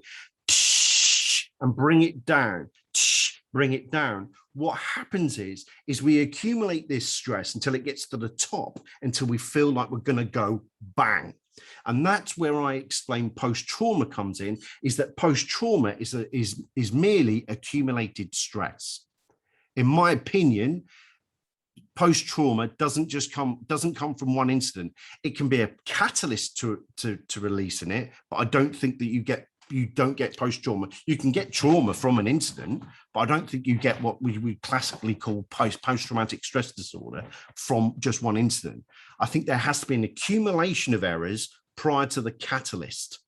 and bring it down, what happens is we accumulate this stress until it gets to the top, until we feel like we're going to go bang. And that's where I explain post-trauma comes in, is that post-trauma is merely accumulated stress. In my opinion, post-trauma doesn't come from one incident. It can be a catalyst to releasing it, but I don't think that you don't get post-trauma. You can get trauma from an incident, but I don't think you get what we classically call post-traumatic stress disorder from just one incident. I think there has to be an accumulation of errors prior to the catalyst.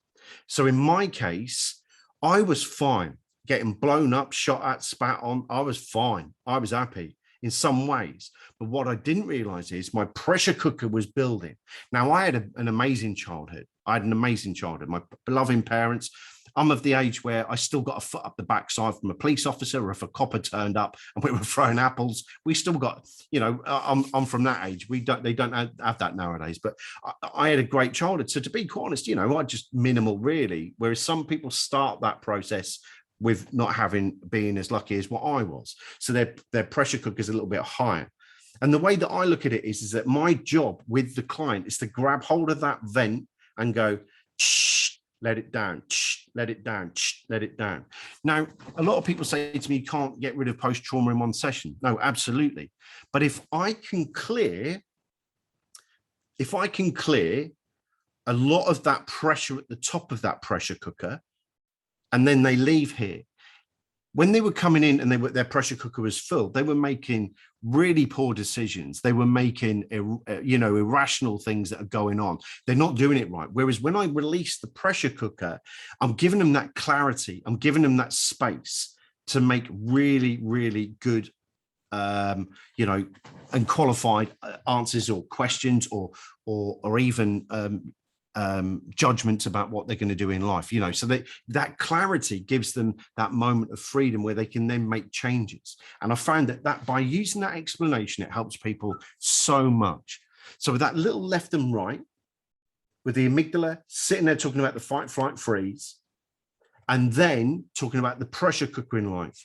So in my case, I was fine. Getting blown up, shot at, spat on, I was fine. I was happy in some ways. But what I didn't realize is my pressure cooker was building. Now, I had an amazing childhood. My beloved parents. I'm of the age where I still got a foot up the backside from a police officer, or if a copper turned up and we were throwing apples, we still got, I'm from that age. They don't have that nowadays, but I had a great childhood. So to be quite honest, I just minimal really, whereas some people start that process with not being as lucky as what I was. So their pressure cooker is a little bit higher. And the way that I look at it is that my job with the client is to grab hold of that vent and go, let it down, let it down, let it down. Now, a lot of people say to me, you can't get rid of post-trauma in one session. No, absolutely. But if I can clear a lot of that pressure at the top of that pressure cooker, and then they leave here. When they were coming in and their pressure cooker was filled, they were making really poor decisions. They were making, irrational things that are going on. They're not doing it right. Whereas when I release the pressure cooker, I'm giving them that clarity. I'm giving them that space to make really, really good, and qualified answers or questions or even judgments about what they're going to do in life, so that clarity gives them that moment of freedom where they can then make changes. And I found that by using that explanation, it helps people so much. So with that little left and right, with the amygdala sitting there talking about the fight, flight, freeze, and then talking about the pressure cooker in life,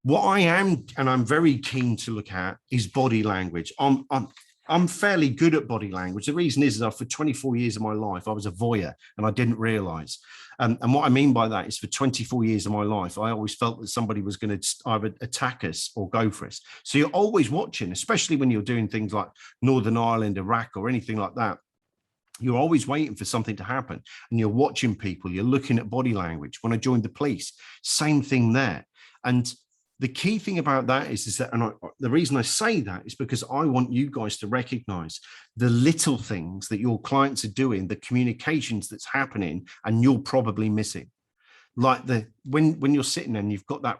what I am, and I'm very keen to look at, is body language. I'm fairly good at body language. The reason is that for 24 years of my life, I was a voyeur and I didn't realize. And what I mean by that is for 24 years of my life, I always felt that somebody was going to either attack us or go for us. So you're always watching, especially when you're doing things like Northern Ireland, Iraq, or anything like that. You're always waiting for something to happen and you're watching people, you're looking at body language. When I joined the police, same thing there. And the key thing about that is that, and the reason I say that is because I want you guys to recognize the little things that your clients are doing, the communications that's happening, and you're probably missing. Like when you're sitting there and you've got that,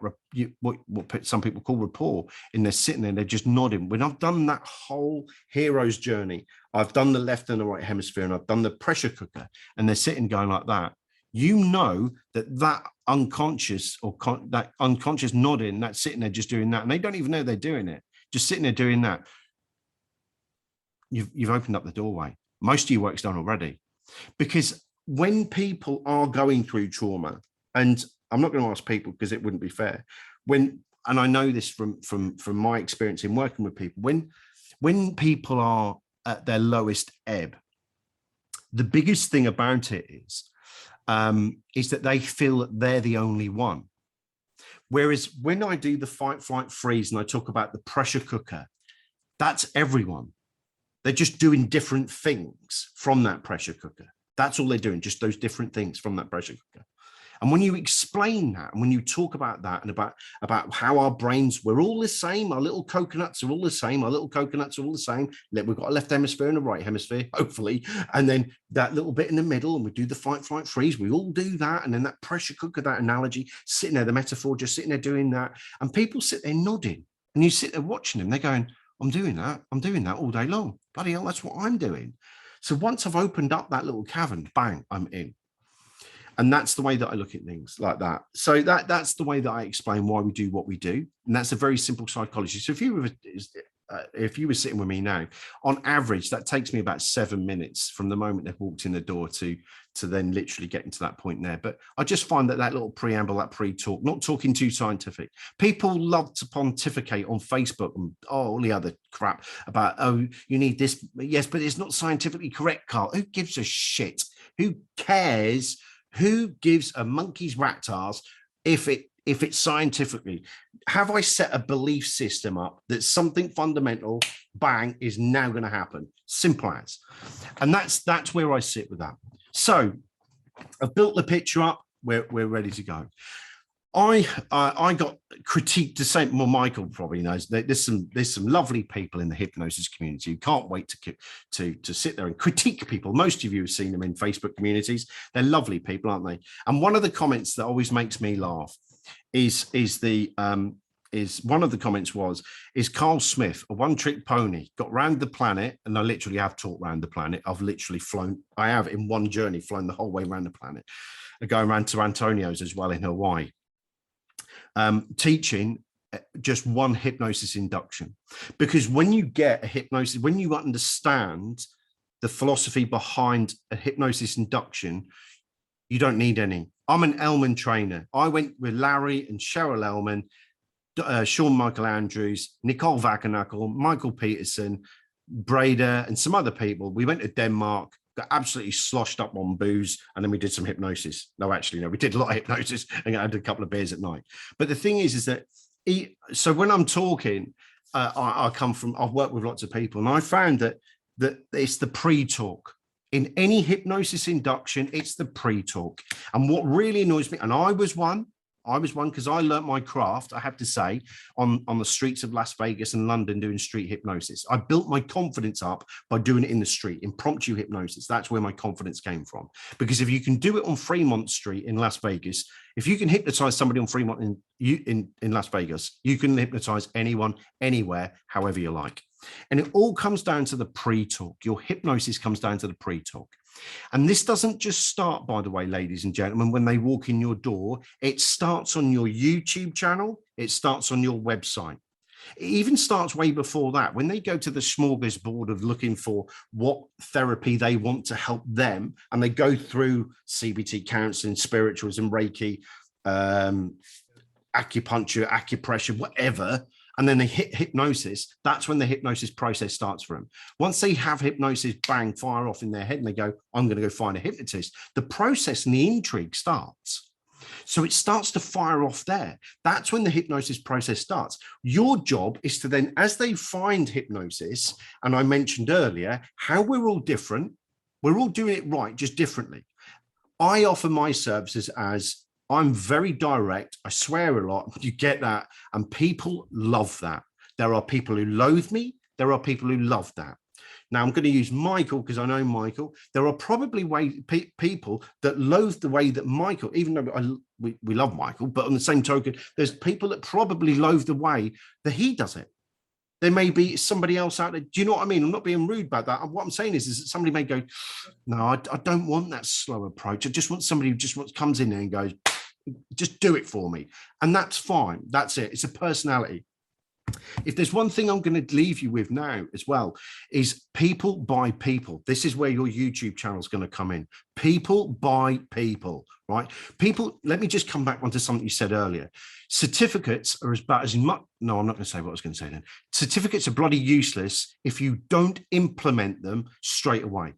what some people call rapport, and they're sitting there, they're just nodding. When I've done that whole hero's journey, I've done the left and the right hemisphere, and I've done the pressure cooker, and they're sitting going like that. That unconscious that unconscious nodding, that's sitting there just doing that, and they don't even know they're doing it, just sitting there doing that. You've opened up the doorway. Most of your work's done already, because when people are going through trauma, and I'm not going to ask people because it wouldn't be fair, and I know this from my experience in working with people, when people are at their lowest ebb, The biggest thing about it is that they feel that they're the only one. Whereas when I do the fight, flight, freeze, and I talk about the pressure cooker, that's everyone. They're just doing different things from that pressure cooker. That's all they're doing, just those different things from that pressure cooker. And when you explain that, and when you talk about that, and about how our brains, we're all the same, our little coconuts are all the same, our little coconuts are all the same. We've got a left hemisphere and a right hemisphere, hopefully. And then that little bit in the middle, and we do the fight, flight, freeze. We all do that. And then that pressure cooker, that analogy, sitting there, the metaphor, just sitting there doing that. And people sit there nodding, and you sit there watching them. They're going, I'm doing that all day long. Bloody hell, that's what I'm doing. So once I've opened up that little cavern, bang, I'm in. And that's the way that I look at things like that. So that's the way that I explain why we do what we do. And that's a very simple psychology. So if you were sitting with me now, on average, that takes me about 7 minutes from the moment they've walked in the door to then literally getting to that point there. But I just find that little preamble, that pre-talk, not talking too scientific. People love to pontificate on Facebook and all the other crap about, oh, you need this. Yes, but it's not scientifically correct, Carl. Who gives a shit? Who cares? Who gives a monkey's rat arse if it's scientifically? Have I set a belief system up that something fundamental, bang, is now going to happen? Simple as. And that's where I sit with that. So I've built the picture up. We're ready to go. I got critiqued the same. Well, Michael probably knows that there's some lovely people in the hypnosis community who can't wait to sit there and critique people. Most of you have seen them in Facebook communities. They're lovely people, aren't they? And one of the comments that always makes me laugh is one of the comments was, is Karl Smith a one-trick pony? Got round the planet, and I literally have taught round the planet. I've literally flown. I have in one journey flown the whole way around the planet, going around to Antonio's as well in Hawaii. Teaching just one hypnosis induction, because when you get a hypnosis, when you understand the philosophy behind a hypnosis induction, you don't need any. I'm an Elman trainer. I went with Larry and Cheryl Elman, Sean Michael Andrews, Nicole Vackerknuckle, Michael Peterson, Breda, and some other people. We went to Denmark, got absolutely sloshed up on booze, and then we did some hypnosis. No, we did a lot of hypnosis and had a couple of beers at night. But the thing is that so when I'm talking, I've worked with lots of people, and I found that it's the pre-talk. In any hypnosis induction, it's the pre-talk. And what really annoys me, and I was one because I learned my craft, I have to say, on the streets of Las Vegas and London doing street hypnosis. I built my confidence up by doing it in the street, impromptu hypnosis. That's where my confidence came from. Because if you can do it on Fremont Street in Las Vegas, if you can hypnotize somebody on Fremont in Las Vegas, you can hypnotize anyone, anywhere, however you like. And it all comes down to the pre-talk. Your hypnosis comes down to the pre-talk. And this doesn't just start, by the way, ladies and gentlemen, when they walk in your door. It starts on your YouTube channel. It starts on your website. It even starts way before that. When they go to the smorgasbord of looking for what therapy they want to help them, and they go through CBT counseling, spiritualism, Reiki, acupuncture, acupressure, whatever, and then they hit hypnosis, that's when the hypnosis process starts for them. Once they have hypnosis, bang, fire off in their head, and they go, I'm going to go find a hypnotist, the process and the intrigue starts. So it starts to fire off there. That's when the hypnosis process starts. Your job is to then, as they find hypnosis, and I mentioned earlier how we're all different, we're all doing it right, just differently. I offer my services as, I'm very direct. I swear a lot. You get that. And people love that. There are people who loathe me. There are people who love that. Now, I'm going to use Michael because I know Michael. There are probably people that loathe the way that Michael, even though we love Michael, but on the same token, there's people that probably loathe the way that he does it. There may be somebody else out there. Do you know what I mean? I'm not being rude about that. What I'm saying is that somebody may go, no, I don't want that slow approach. I just want somebody who just comes in there and goes, just do it for me. And that's fine. That's it. It's a personality. If there's one thing I'm going to leave you with now as well, is people buy people. This is where your YouTube channel is going to come in. People buy people, right? People, let me just come back onto something you said earlier. Certificates are about as much, no, I'm not going to say what I was going to say then. Certificates are bloody useless if you don't implement them straight away.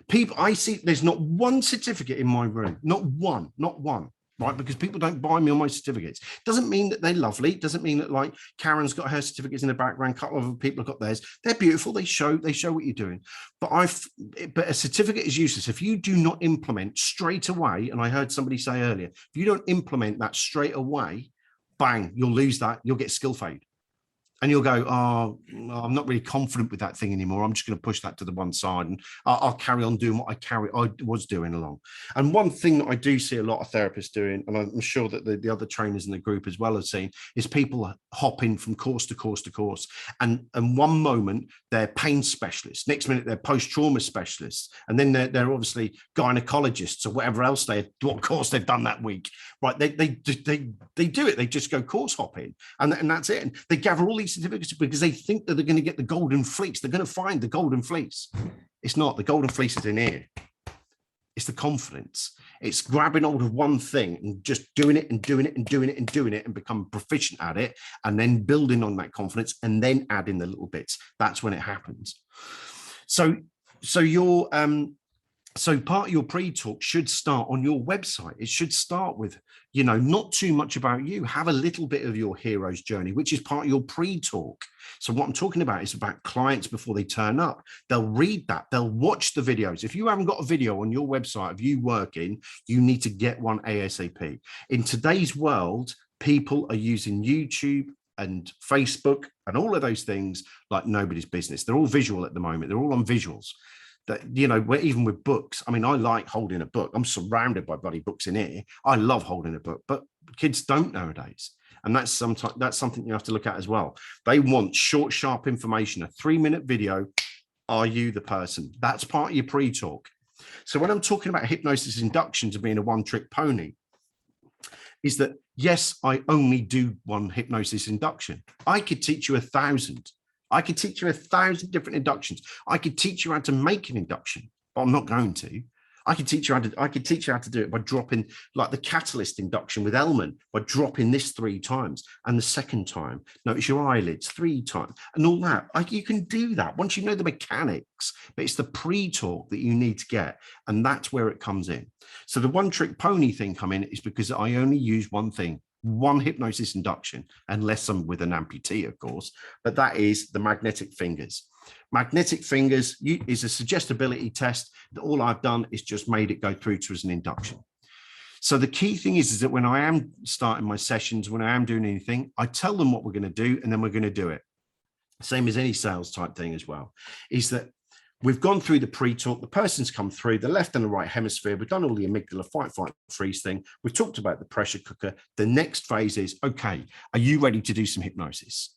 People, I see there's not one certificate in my room, not one, right? Because people don't buy me on my certificates. Doesn't mean that they're lovely. Doesn't mean that like Karen's got her certificates in the background. A couple of other people have got theirs. They're beautiful. They show what you're doing. But but a certificate is useless if you do not implement straight away. And I heard somebody say earlier, if you don't implement that straight away, bang, you'll lose that. You'll get skill fade. And you'll go, oh, I'm not really confident with that thing anymore. I'm just going to push that to the one side, and I'll carry on doing what I was doing along. And one thing that I do see a lot of therapists doing, and I'm sure that the other trainers in the group as well have seen, is people hopping from course to course to course. And one moment they're pain specialists, next minute they're post-trauma specialists, and then they're obviously gynecologists or whatever else what course they've done that week. Right? They do it. They just go course hopping, and that's it. And they gather all these certificates because they think that they're going to get the golden fleece. They're going to find the golden fleece. It's not. The golden fleece is in here. It's the confidence. It's grabbing hold of one thing and just doing it and doing it and doing it and doing it and become proficient at it, and then building on that confidence and then adding the little bits. That's when it happens. So part of your pre-talk should start on your website. It should start with, not too much about you. Have a little bit of your hero's journey, which is part of your pre-talk. So what I'm talking about is about clients before they turn up. They'll read that. They'll watch the videos. If you haven't got a video on your website of you working, you need to get one ASAP. In today's world, people are using YouTube and Facebook and all of those things like nobody's business. They're all visual at the moment. They're all on visuals. That, even with books, I mean, I like holding a book. I'm surrounded by bloody books in here. I love holding a book, but kids don't nowadays. And that's something you have to look at as well. They want short, sharp information, a 3-minute video. Are you the person? That's part of your pre-talk. So when I'm talking about hypnosis induction to being a one-trick pony, is that, yes, I only do one hypnosis induction. I could teach you 1,000. I could teach you 1,000 different inductions. I could teach you how to make an induction, but I'm not going to. I could teach you how to do it by dropping, like the catalyst induction with Elman, by dropping this 3 times, and the second time, notice your eyelids 3 times, and all that. You can do that once you know the mechanics, but it's the pre-talk that you need to get, and that's where it comes in. So the one-trick pony thing come in is because I only use one thing. One hypnosis induction, unless I'm with an amputee, of course, but that is the magnetic fingers. Magnetic fingers is a suggestibility test that all I've done is just made it go through to as an induction. So the key thing is that when I am starting my sessions, when I am doing anything, I tell them what we're going to do, and then we're going to do it. Same as any sales type thing as well, is that we've gone through the pre-talk, the person's come through the left and the right hemisphere. We've done all the amygdala fight, freeze thing. We've talked about the pressure cooker. The next phase is, okay, are you ready to do some hypnosis?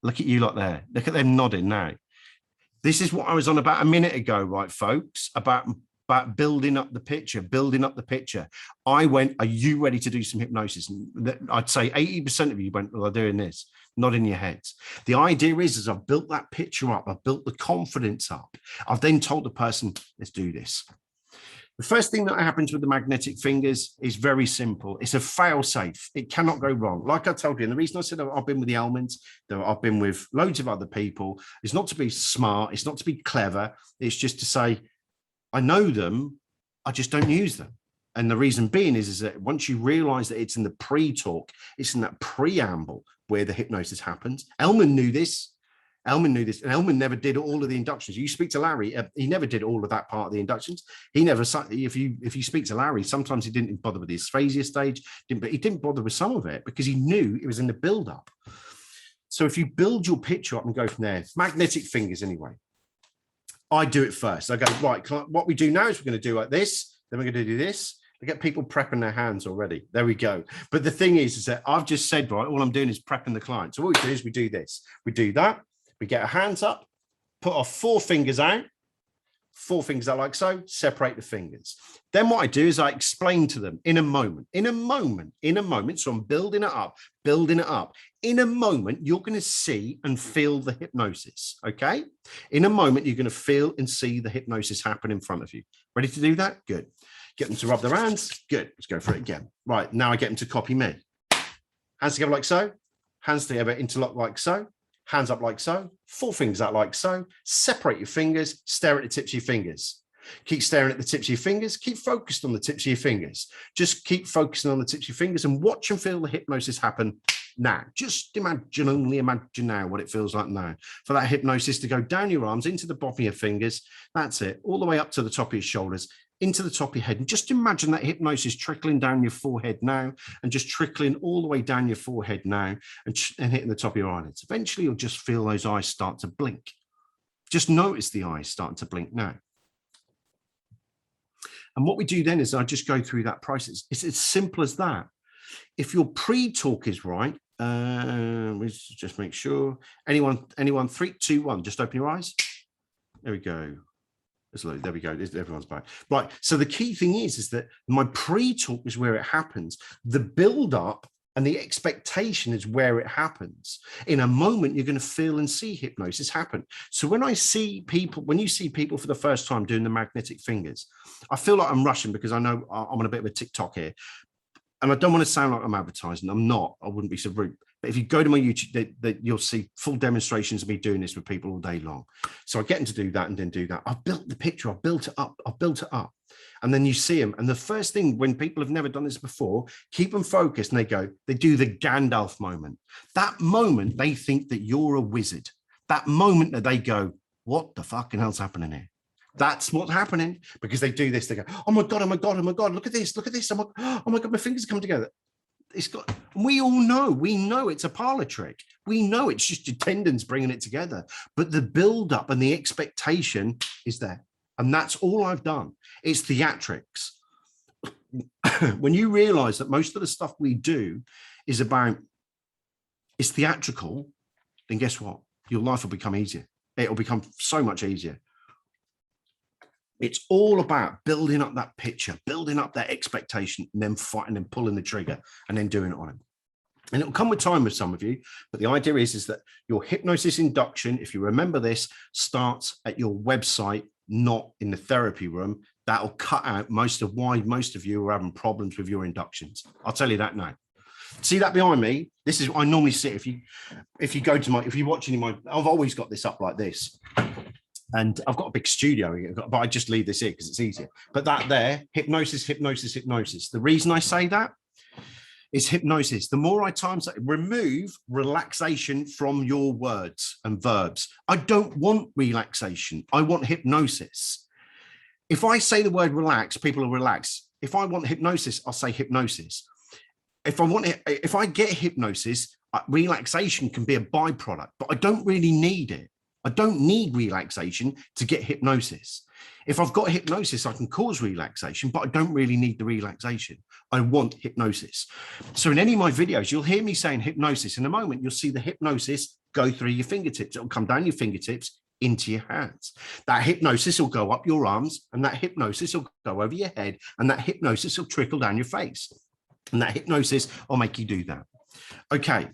Look at you lot there. Look at them nodding now. This is what I was on about a minute ago, right, folks, about building up the picture, I went, are you ready to do some hypnosis? And I'd say 80% of you went, well, I'm doing this, not in your heads. The idea is I've built that picture up. I've built the confidence up. I've then told the person, let's do this. The first thing that happens with the magnetic fingers is very simple. It's a fail safe. It cannot go wrong. Like I told you, and the reason I said I've been with the Elmans, I've been with loads of other people, it's not to be smart. It's not to be clever. It's just to say, I know them, I just don't use them. And the reason being is that once you realize that it's in the pre-talk, it's in that preamble where the hypnosis happens. Elman knew this. And Elman never did all of the inductions. You speak to Larry, he never did all of that part of the inductions. He never, if you speak to Larry, sometimes he didn't bother with the dysphasia stage, but he didn't bother with some of it because he knew it was in the build-up. So if you build your picture up and go from there, magnetic fingers anyway, I do it first. I go, right, what we do now is we're going to do like this, then we're going to do this. I get people prepping their hands already. There we go. But the thing is that I've just said, right, all I'm doing is prepping the client. So what we do is we do this. We do that. We get our hands up, put our 4 fingers out, 4 fingers out like so, separate the fingers. Then what I do is I explain to them in a moment. So I'm building it up. In a moment, you're going to see and feel the hypnosis, okay? In a moment, you're going to feel and see the hypnosis happen in front of you. Ready to do that? Good. Get them to rub their hands. Good. Let's go for it again. Right, now I get them to copy me. Hands together like so. Hands together, interlock like so. Hands up like so. 4 fingers out like so. Separate your fingers. Stare at the tips of your fingers. Keep staring at the tips of your fingers. Keep focused on the tips of your fingers. Just keep focusing on the tips of your fingers and watch and feel the hypnosis happen now. Just only imagine now what it feels like now. For that hypnosis to go down your arms, into the bottom of your fingers. That's it. All the way up to the top of your shoulders, into the top of your head. And just imagine that hypnosis trickling down your forehead now, and just trickling all the way down your forehead now, and hitting the top of your eyelids. Eventually, you'll just feel those eyes start to blink. Just notice the eyes starting to blink now. And what we do then is I just go through that process. It's as simple as that. If your pre-talk is right, let's just make sure. Anyone, 3, 2, 1, just open your eyes. There we go. There we go. Everyone's back. Right. So the key thing is that my pre-talk is where it happens. The build-up and the expectation is where it happens. In a moment, you're going to feel and see hypnosis happen. So when you see people for the first time doing the magnetic fingers, I feel like I'm rushing because I know I'm on a bit of a TikTok here. And I don't want to sound like I'm advertising. I'm not. I wouldn't be so rude. But if you go to my YouTube, you'll see full demonstrations of me doing this with people all day long. So I get them to do that and then do that. I've built the picture. I've built it up. And then you see them. And the first thing, when people have never done this before, keep them focused and they do the Gandalf moment. That moment, they think that you're a wizard. That moment that they go, what the fucking hell's happening here? That's what's happening, because they do this. They go, oh my God, oh my God, oh my God, look at this, look at this. Oh my God, my fingers come together. We all know, it's a parlor trick. We know it's just your tendons bringing it together, but the build up and the expectation is there. And that's all I've done. It's theatrics. When you realize that most of the stuff we do is theatrical, then guess what? Your life will become easier. It'll become so much easier. It's all about building up that picture, building up that expectation, and then fighting and pulling the trigger and then doing it on him. And it'll come with time with some of you, but the idea is that your hypnosis induction, if you remember this, starts at your website, not in the therapy room. That'll cut out most of why most of you are having problems with your inductions. I'll tell you that now. See that behind me? This is I normally sit. If you go to if you're watching I've always got this up like this. And I've got a big studio, but I just leave this here because it's easier. But that there, hypnosis, hypnosis, hypnosis. The reason I say that is hypnosis. The more I times remove relaxation from your words and verbs. I don't want relaxation. I want hypnosis. If I say the word relax, people will relax. If I want hypnosis, I'll say hypnosis. If I get hypnosis, relaxation can be a byproduct, but I don't really need it. I don't need relaxation to get hypnosis. If I've got hypnosis, I can cause relaxation, but I don't really need the relaxation. I want hypnosis. So in any of my videos, you'll hear me saying hypnosis. In a moment, you'll see the hypnosis go through your fingertips. It'll come down your fingertips into your hands. That hypnosis will go up your arms, and that hypnosis will go over your head, and that hypnosis will trickle down your face. And that hypnosis will make you do that. Okay.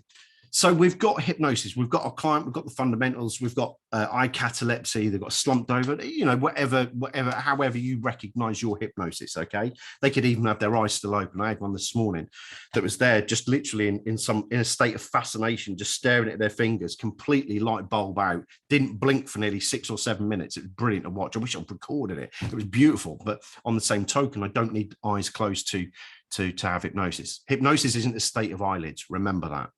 So we've got hypnosis, we've got a client, we've got the fundamentals, we've got eye catalepsy, they've got slumped over, whatever, however you recognize your hypnosis, okay? They could even have their eyes still open. I had one this morning that was there just literally in a state of fascination, just staring at their fingers, completely light bulb out, didn't blink for nearly 6 or 7 minutes. It was brilliant to watch. I wish I'd recorded it. It was beautiful, but on the same token, I don't need eyes closed to have hypnosis. Hypnosis isn't a state of eyelids, remember that.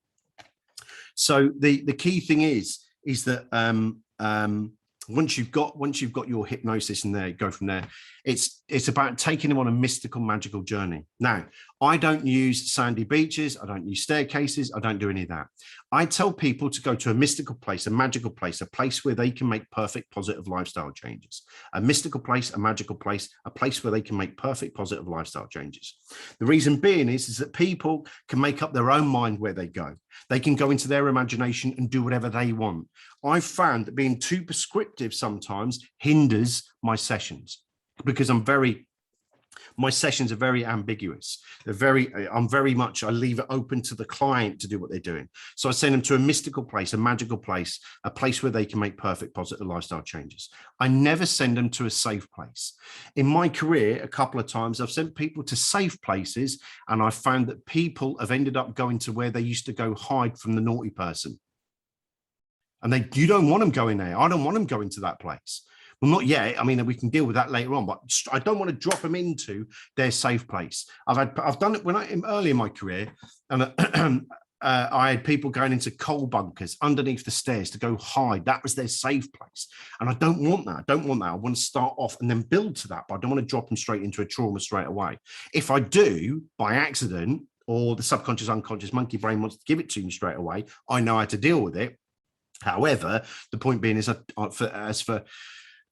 So the key thing is that once you've got your hypnosis in there, go from there. It's about taking them on a mystical, magical journey. Now, I don't use sandy beaches. I don't use staircases. I don't do any of that. I tell people to go to a mystical place, a magical place, a place where they can make perfect, positive lifestyle changes. A mystical place, a magical place, a place where they can make perfect, positive lifestyle changes. The reason being is that people can make up their own mind where they go. They can go into their imagination and do whatever they want. I've found that being too prescriptive sometimes hinders my sessions, because my sessions are very ambiguous. I leave it open to the client to do what they're doing. So I send them to a mystical place, a magical place, a place where they can make perfect, positive lifestyle changes. I never send them to a safe place. In my career, a couple of times I've sent people to safe places, and I've found that people have ended up going to where they used to go hide from the naughty person. And you don't want them going there. I don't want them going to that place. Well, not yet. I mean, we can deal with that later on, but I don't want to drop them into their safe place. I've done it when early in my career, and I had people going into coal bunkers underneath the stairs to go hide. That was their safe place. And I don't want that. I want to start off and then build to that, but I don't want to drop them straight into a trauma straight away. If I do by accident, or the subconscious, unconscious monkey brain wants to give it to me straight away, I know how to deal with it. However, the point being is that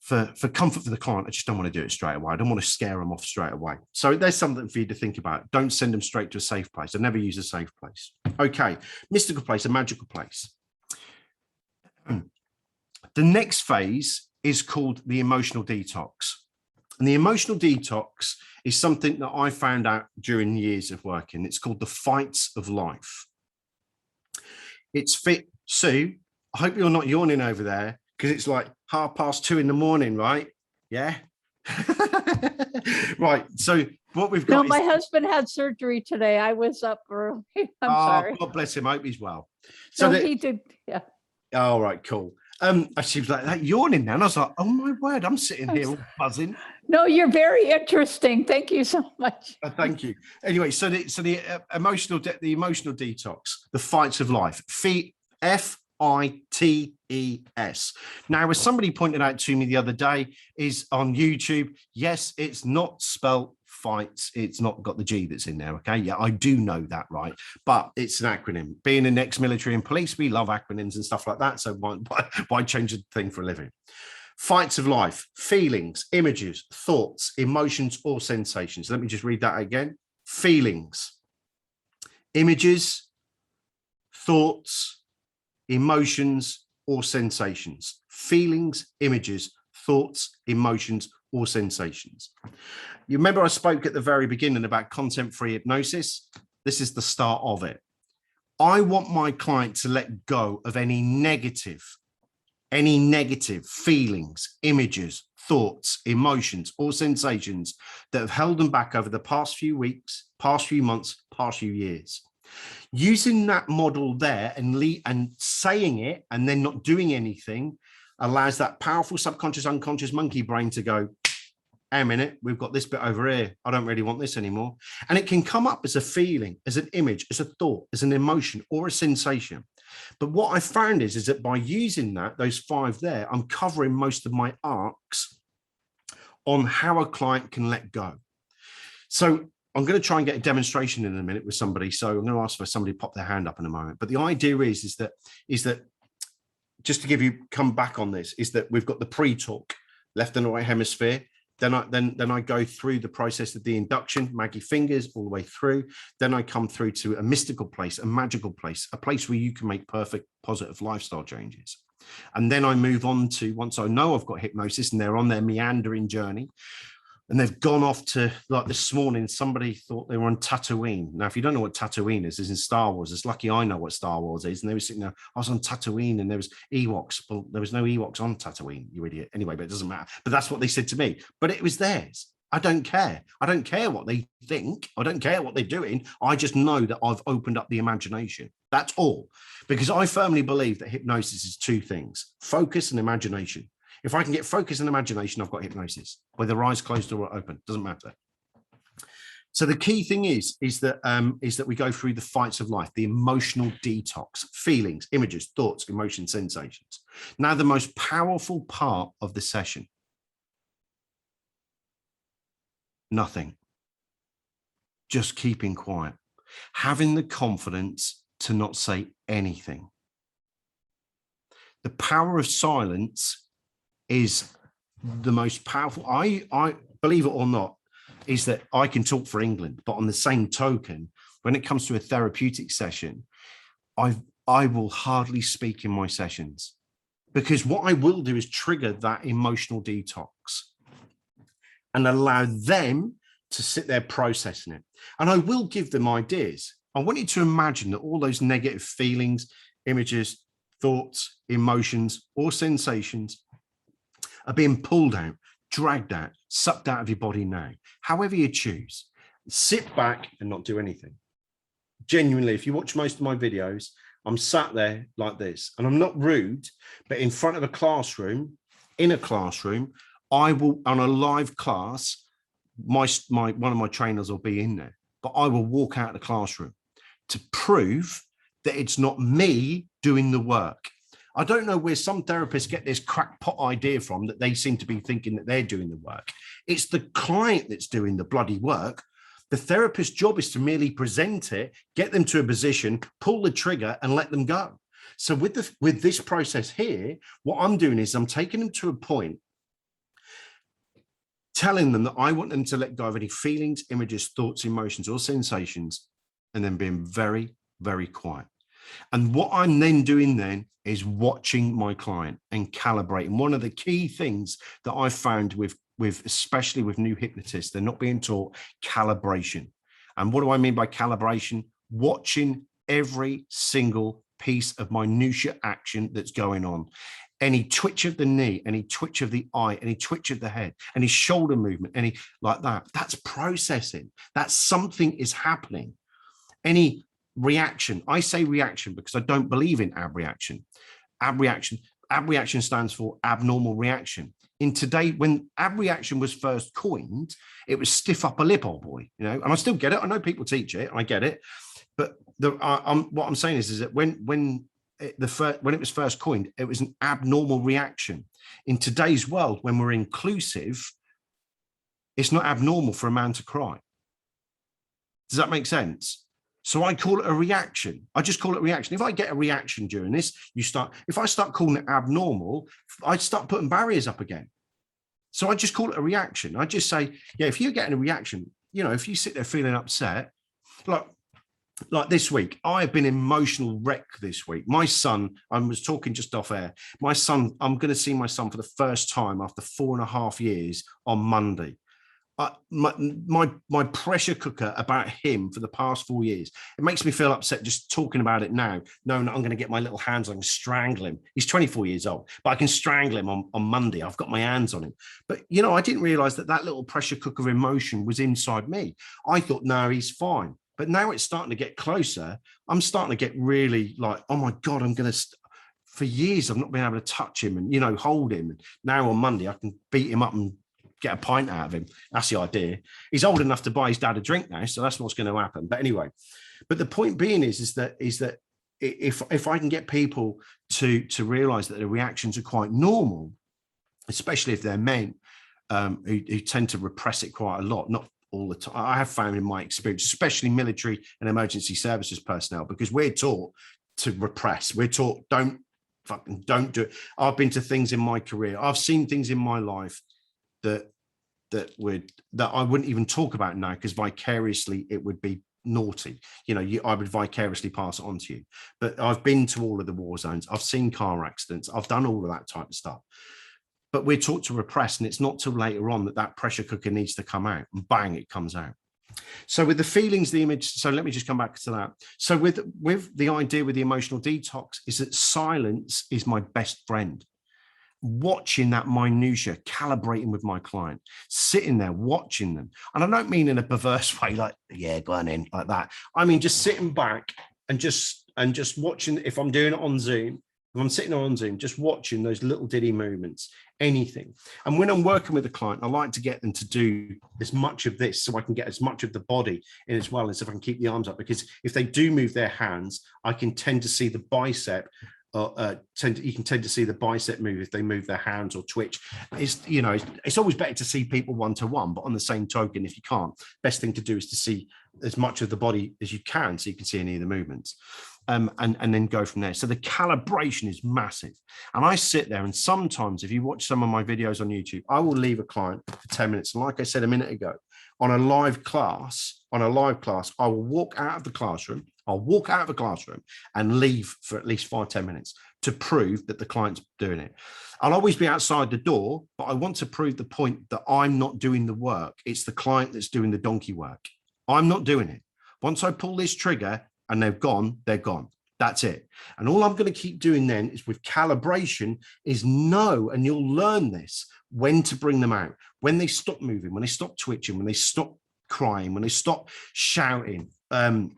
for comfort for the client, I just don't want to do it straight away. I don't want to scare them off straight away. So there's something for you to think about. Don't send them straight to a safe place. I never use a safe place. Okay, mystical place, a magical place. The next phase is called the emotional detox. And the emotional detox is something that I found out during years of working. It's called the fights of life. It's fit. Sue, I hope you're not yawning over there, because it's like 2:30 in the morning, right? Yeah. Right. So what we've got. No, my husband had surgery today. I was up early. I'm sorry. God bless him. I hope he's well. So he did. Yeah. All right, cool. She was like that yawning now, and I was like, oh my word, I'm sitting here all buzzing. No, you're very interesting. Thank you so much. Thank you. Anyway, so the emotional detox, the fights of life. FITES. Now, as somebody pointed out to me the other day, is on YouTube. Yes, it's not spelled fights. It's not got the G that's in there. Okay. Yeah, I do know that, right? But it's an acronym. Being an ex-military and police, we love acronyms and stuff like that. So why change a thing for a living? Fights of life, feelings, images, thoughts, emotions, or sensations. Let me just read that again. Feelings, images, thoughts, emotions, or sensations. Feelings, images, thoughts, emotions, or sensations. You remember I spoke at the very beginning about content-free hypnosis? This is the start of it. I want my client to let go of any negative feelings, images, thoughts, emotions, or sensations that have held them back over the past few weeks, past few months, past few years. Using that model there and saying it and then not doing anything allows that powerful subconscious, unconscious monkey brain to go, hey, a minute, we've got this bit over here. I don't really want this anymore. And it can come up as a feeling, as an image, as a thought, as an emotion, or a sensation. But what I found is that by using those 5 there, I'm covering most of my arcs on how a client can let go. So I'm going to try and get a demonstration in a minute with somebody. So I'm going to ask for somebody to pop their hand up in a moment. But the idea is that just to come back on this, is that we've got the pre-talk, left and right hemisphere. Then I go through the process of the induction, Maggie fingers all the way through. Then I come through to a mystical place, a magical place, a place where you can make perfect, positive lifestyle changes. And then I move on to, once I know I've got hypnosis and they're on their meandering journey, and they've gone off to, like this morning, somebody thought they were on Tatooine. Now, if you don't know what Tatooine is, it's in Star Wars. It's lucky I know what Star Wars is. And they were sitting there, I was on Tatooine and there was Ewoks. Well, there was no Ewoks on Tatooine, you idiot. Anyway, but it doesn't matter. But that's what they said to me. But it was theirs. I don't care. I don't care what they think. I don't care what they're doing. I just know that I've opened up the imagination. That's all. Because I firmly believe that hypnosis is 2 things, focus and imagination. If I can get focus and imagination, I've got hypnosis, whether eyes closed or open, doesn't matter. So the key thing is that we go through the fights of life, the emotional detox, feelings, images, thoughts, emotions, sensations. Now, the most powerful part of the session, nothing, just keeping quiet, having the confidence to not say anything. The power of silence is the most powerful. I believe it or not, is that I can talk for England, but on the same token, when it comes to a therapeutic session, I will hardly speak in my sessions, because what I will do is trigger that emotional detox and allow them to sit there processing it. And I will give them ideas. I want you to imagine that all those negative feelings, images, thoughts, emotions, or sensations are being pulled out, dragged out, sucked out of your body now. However you choose, sit back and not do anything. Genuinely, if you watch most of my videos, I'm sat there like this, and I'm not rude, but in front of a classroom, in a classroom, I will, on a live class, one of my trainers will be in there, but I will walk out of the classroom to prove that it's not me doing the work. I don't know where some therapists get this crackpot idea from, that they seem to be thinking that they're doing the work. It's the client that's doing the bloody work. The therapist's job is to merely present it, get them to a position, pull the trigger and let them go. So with this process here, what I'm doing is I'm taking them to a point, telling them that I want them to let go of any feelings, images, thoughts, emotions, or sensations, and then being very, very quiet. And what I'm then doing then is watching my client and calibrating. One of the key things that I've found with especially with new hypnotists, they're not being taught calibration. And what do I mean by calibration? Watching every single piece of minutia action that's going on. Any twitch of the knee, any twitch of the eye, any twitch of the head, any shoulder movement, any like that, that's processing. That's something is happening. Any reaction, I say reaction because I don't believe in abreaction. Abreaction stands for abnormal reaction. In today, when abreaction was first coined, it was stiff upper lip, old boy, you know, and I still get it. I know people teach it, I get it. But what I'm saying is that when it was first coined, it was an abnormal reaction. In today's world, when we're inclusive, it's not abnormal for a man to cry. Does that make sense? So I call it a reaction. I just call it reaction. If I get a reaction during this, if I start calling it abnormal, I start putting barriers up again. So I just call it a reaction. I just say, yeah, if you're getting a reaction, you know, if you sit there feeling upset, like this week, I've been emotional wreck this week. My son, I was talking just off air. My son, I'm going to see my son for the first time after 4.5 years on Monday. My pressure cooker about him for the past 4 years, it makes me feel upset just talking about it now, knowing that I'm going to get my little hands on him, strangle him. He's 24 years old, but I can strangle him on Monday. I've got my hands on him. But, you know, I didn't realize that little pressure cooker emotion was inside me. I thought, no, he's fine. But now it's starting to get closer. I'm starting to get really like, oh my God, for years, I've not been able to touch him and, you know, hold him. And now on Monday, I can beat him up and get a pint out of him. That's the idea. He's old enough to buy his dad a drink now, so that's what's going to happen. But anyway, but the point being is that if I can get people to realize that the reactions are quite normal, especially if they're men who tend to repress it quite a lot, not all the time. I have found in my experience, especially military and emergency services personnel, because we're taught to repress. We're taught don't do it. I've been to things in my career. I've seen things in my life that I wouldn't even talk about now, because vicariously it would be naughty. You know, I would vicariously pass it on to you. But I've been to all of the war zones. I've seen car accidents. I've done all of that type of stuff. But we're taught to repress, and it's not till later on that pressure cooker needs to come out, and bang, it comes out. So with the feelings, the image, so let me just come back to that. So with the idea with the emotional detox is that silence is my best friend. Watching that minutia, calibrating with my client, sitting there watching them. And I don't mean in a perverse way, like, yeah, go on in, like that. I mean, just sitting back and just watching. If I'm doing it on Zoom, if I'm sitting on Zoom, just watching those little diddy movements, anything. And when I'm working with a client, I like to get them to do as much of this so I can get as much of the body in as well as if I can keep the arms up, because if they do move their hands, I can tend to see the bicep. You can tend to see the bicep move if they move their hands or twitch. It's always better to see people one-to-one, but on the same token, if you can't, best thing to do is to see as much of the body as you can so you can see any of the movements. And then go from there. So the calibration is massive. And I sit there, and sometimes if you watch some of my videos on YouTube, I will leave a client for 10 minutes. And like I said a minute ago, on a live class, I will walk out of the classroom. I'll walk out of the classroom and leave for at least 5-10 minutes to prove that the client's doing it. I'll always be outside the door, but I want to prove the point that I'm not doing the work. It's the client that's doing the donkey work. I'm not doing it. Once I pull this trigger and they're gone, they're gone. That's it. And all I'm going to keep doing then is with calibration is know, and you'll learn this, when to bring them out, when they stop moving, when they stop twitching, when they stop crying, when they stop shouting. I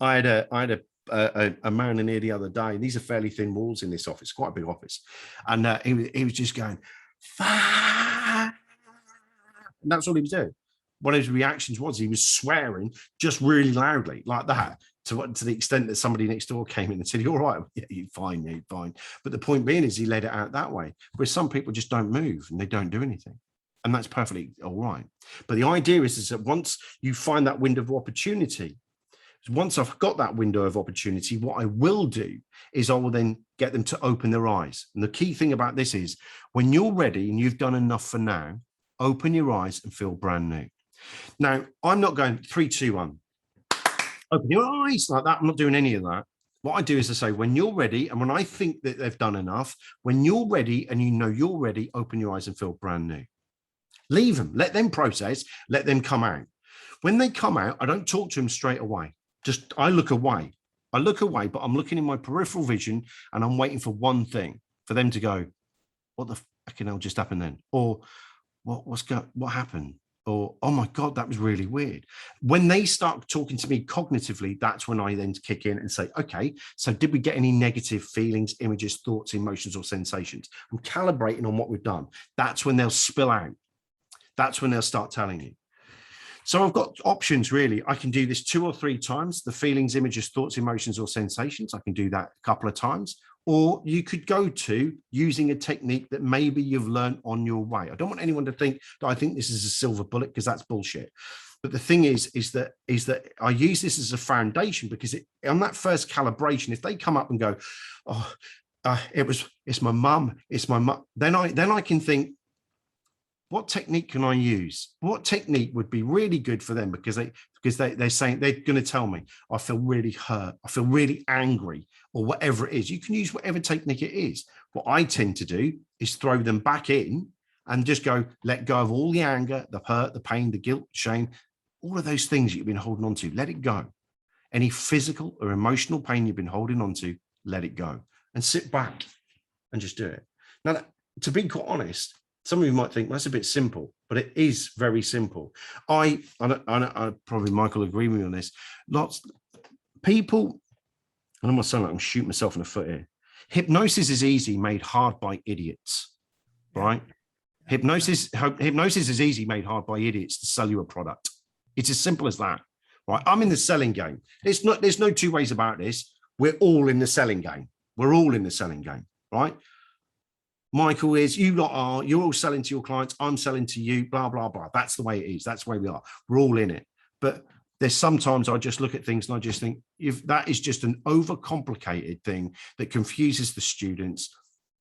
had a man in here the other day, and these are fairly thin walls in this office, quite a big office, and he was just going, "Fuck." And that's all he was doing. One of his reactions was he was swearing just really loudly like that, to the extent that somebody next door came in and said, "You all right?" "Yeah, you're fine, yeah, you're fine." But the point being is he let it out that way, where some people just don't move and they don't do anything. And that's perfectly all right. But the idea is that once you find that window of opportunity, once I've got that window of opportunity, what I will do is I will then get them to open their eyes. And the key thing about this is when you're ready and you've done enough for now, open your eyes and feel brand new. Now, I'm not going 3, 2, 1. Open your eyes like that. I'm not doing any of that. What I do is I say, when you're ready, and when I think that they've done enough, when you're ready and you know you're ready, open your eyes and feel brand new. Leave them, let them process, let them come out. When they come out, I don't talk to them straight away. Just, I look away, but I'm looking in my peripheral vision and I'm waiting for one thing, for them to go, "What the fucking hell just happened then?" Or what happened? Or, "Oh my God, that was really weird." When they start talking to me cognitively, that's when I then kick in and say, "Okay, so did we get any negative feelings, images, thoughts, emotions, or sensations?" I'm calibrating on what we've done. That's when they'll spill out. That's when they'll start telling you. So I've got options, really. I can do this 2 or 3 times, the feelings, images, thoughts, emotions, or sensations. I can do that a couple of times. Or you could go to using a technique that maybe you've learned on your way. I don't want anyone to think that I think this is a silver bullet, because that's bullshit. But the thing is that I use this as a foundation, because on that first calibration, if they come up and go, "Oh, it's my mum, then I can think, what technique can I use? What technique would be really good for them? Because they're saying, they're going to tell me, I feel really hurt, I feel really angry, or whatever it is. You can use whatever technique it is. What I tend to do is throw them back in and just go, let go of all the anger, the hurt, the pain, the guilt, shame, all of those things that you've been holding on to. Let it go. Any physical or emotional pain you've been holding on to, let it go, and sit back and just do it. Now, to be quite honest, some of you might think, well, that's a bit simple, but it is very simple. I probably Michael agree with me on this. Lots people, and I'm not saying like I'm shooting myself in the foot here. Hypnosis is easy, made hard by idiots, right? Hypnosis is easy, made hard by idiots to sell you a product. It's as simple as that, right? I'm in the selling game. There's no 2 ways about this. We're all in the selling game. We're all in the selling game, right? Michael is, you lot are, you're all selling to your clients, I'm selling to you, blah, blah, blah. That's the way it is. That's the way we are. We're all in it. But there's sometimes I just look at things and I just think, if that is just an overcomplicated thing that confuses the students,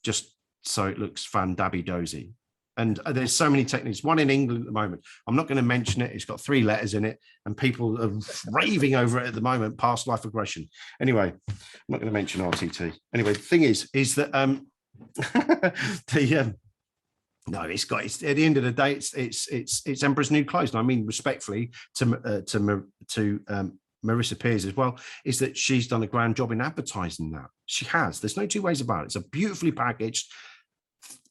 just so it looks fan-dabby-dozy. And there's so many techniques. One in England at the moment, I'm not going to mention it. It's got 3 letters in it and people are raving over it at the moment, past life regression. Anyway, I'm not going to mention RTT. Anyway, the thing is that, no, it's at the end of the day, it's Emperor's New Clothes. And I mean respectfully to Marissa Peers as well, is that she's done a grand job in advertising that. She has. There's no 2 ways about it. It's a beautifully packaged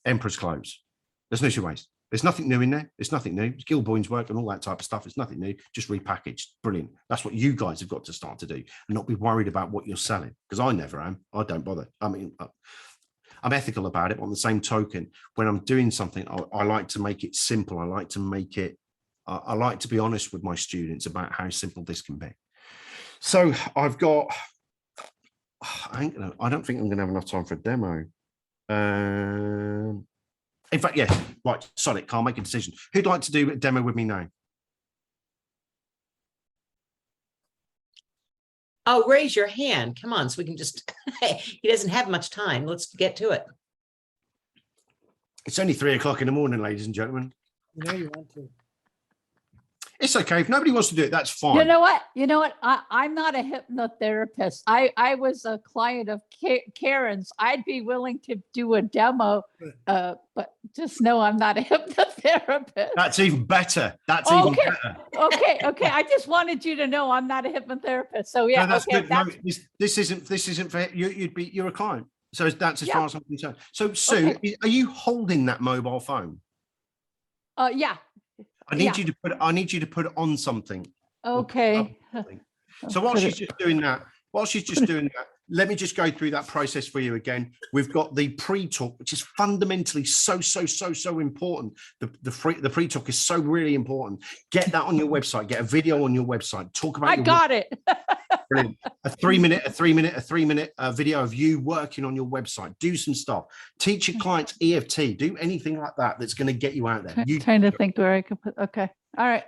Emperor's clothes. There's no 2 ways. There's nothing new in there. It's nothing new. It's Gilboyne's work and all that type of stuff. It's nothing new, just repackaged. Brilliant. That's what you guys have got to start to do, and not be worried about what you're selling, because I never am. I don't bother. I mean, I'm ethical about it, but on the same token, when I'm doing something, I like to make it simple. I like to make it, I like to be honest with my students about how simple this can be. So I've got, I don't think I'm going to have enough time for a demo. In fact, yes, right, sorry, can't make a decision. Who'd like to do a demo with me now? Oh, raise your hand. Come on, so we can just, he doesn't have much time. Let's get to it. It's only 3 o'clock in the morning, ladies and gentlemen. You know you want to. It's okay. If nobody wants to do it, that's fine. You know what? I'm not a hypnotherapist. I was a client of Karen's. I'd be willing to do a demo, but just know I'm not a hypnotherapist. That's even better. That's even better. Okay. I just wanted you to know I'm not a hypnotherapist. So yeah, no, that's good. No, this isn't for you. You're a client. So that's as far as I'm concerned. So Sue, are you holding that mobile phone? Yeah. I need you to put it on something. Okay. So while she's just doing that, while she's just doing that, let me just go through that process for you again. We've got the pre-talk, which is fundamentally so important. The pre-talk is so really important. Get that on your website. Get a video on your website. Talk about. I got it. Brilliant. A three minute video of you working on your website. Do some stuff. Teach your clients EFT. Do anything like that that's going to get you out there. Trying to think where I could put. Okay. All right.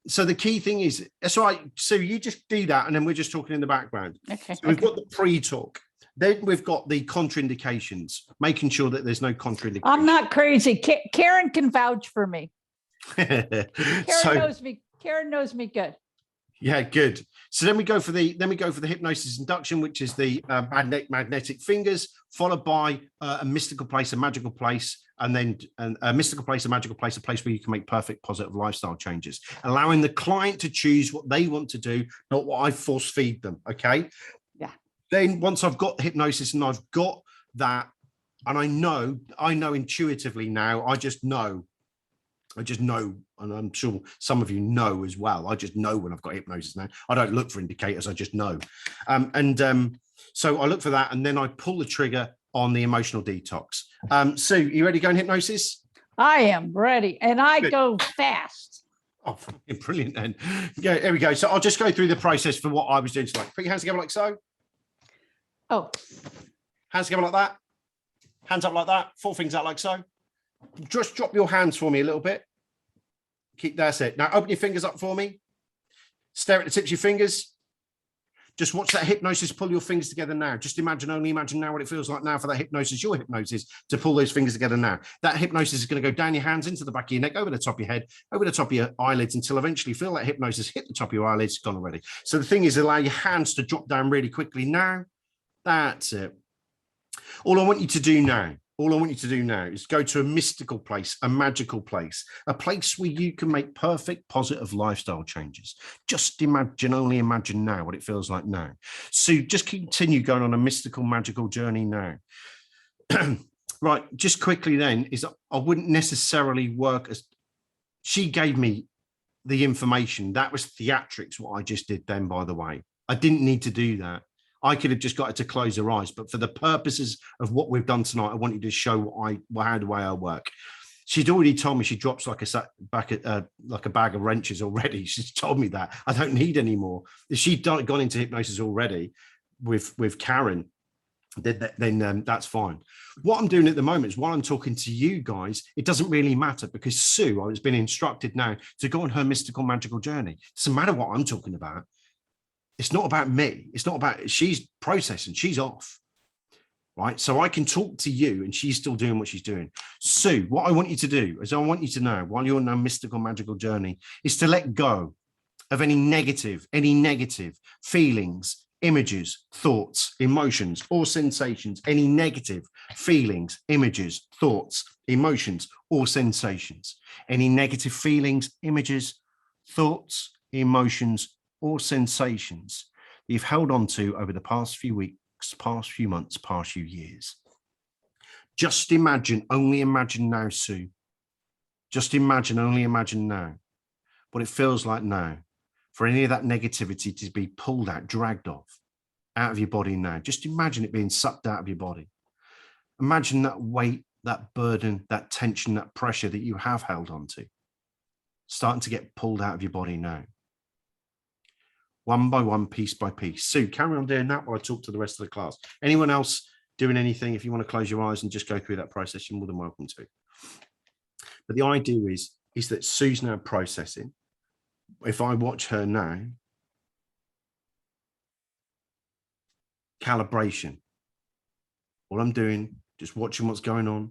So the key thing is, that's all right. So you just do that, and then we're just talking in the background. Okay. So we've got the pre-talk. Then we've got the contraindications, making sure that there's no contraindications. I'm not crazy. Karen can vouch for me. Karen So, knows me. Karen knows me good. yeah, good. So then we go for the hypnosis induction, which is the magnetic fingers, followed by a mystical place, a magical place, and then a mystical place, a magical place, a place where you can make perfect positive lifestyle changes, allowing the client to choose what they want to do, not what I force feed them. Okay. Yeah. Then once I've got hypnosis and I've got that, and I know intuitively now, I just know, and I'm sure some of you know as well. I just know when I've got hypnosis now. I don't look for indicators, I just know. So I look for that, and then I pull the trigger on the emotional detox. Sue, you ready to go in hypnosis? I am ready, and I Good. go fast. Oh, brilliant then. Yeah, here we go. So I'll just go through the process for what I was doing tonight. Put your hands together like so. Oh, Hands together like that. Hands up like that. 4 fingers out like so. Just drop your hands for me a little bit. That's it. Now open your fingers up for me. Stare at the tips of your fingers. Just watch that hypnosis pull your fingers together now. Just only imagine now what it feels like now for that hypnosis, your hypnosis, to pull those fingers together now. That hypnosis is going to go down your hands, into the back of your neck, over the top of your head, over the top of your eyelids, until eventually feel that hypnosis hit the top of your eyelids. Gone already. So the thing is, allow your hands to drop down really quickly now. That's it. All I want you to do now is go to a mystical place, a magical place, a place where you can make perfect, positive lifestyle changes. Just only imagine now what it feels like now. So just continue going on a mystical, magical journey now. Right, just quickly then, is I wouldn't necessarily work as, she gave me the information. That was theatrics, what I just did then, by the way. I didn't need to do that. I could have just got her to close her eyes, but for the purposes of what we've done tonight, I wanted to show how the way I work. She'd already told me she drops like a bag of wrenches already. She's told me that I don't need any more. If she'd gone into hypnosis already with Karen, then that's fine. What I'm doing at the moment is, while I'm talking to you guys, it doesn't really matter, because Sue has been instructed now to go on her mystical, magical journey. It doesn't matter what I'm talking about. It's not about me. It's not about, she's processing, she's off, right? So I can talk to you and she's still doing what she's doing. Sue, what I want you to do is, I want you to know, while you're on a mystical, magical journey, is to let go of any negative feelings, images, thoughts, emotions, or sensations, any negative feelings, images, thoughts, emotions, or sensations, any negative feelings, images, thoughts, emotions, or sensations that you've held on to over the past few weeks, past few months, past few years. Just imagine, only imagine now, Sue. Just imagine, only imagine now what it feels like now for any of that negativity to be pulled out, dragged off, out of your body now. Just imagine it being sucked out of your body. Imagine that weight, that burden, that tension, that pressure that you have held on to, starting to get pulled out of your body now. One by one, piece by piece. Sue, carry on doing that while I talk to the rest of the class. Anyone else doing anything? If you want to close your eyes and just go through that process, you're more than welcome to. But the idea is that Sue's now processing. If I watch her now, calibration. All I'm doing, just watching what's going on.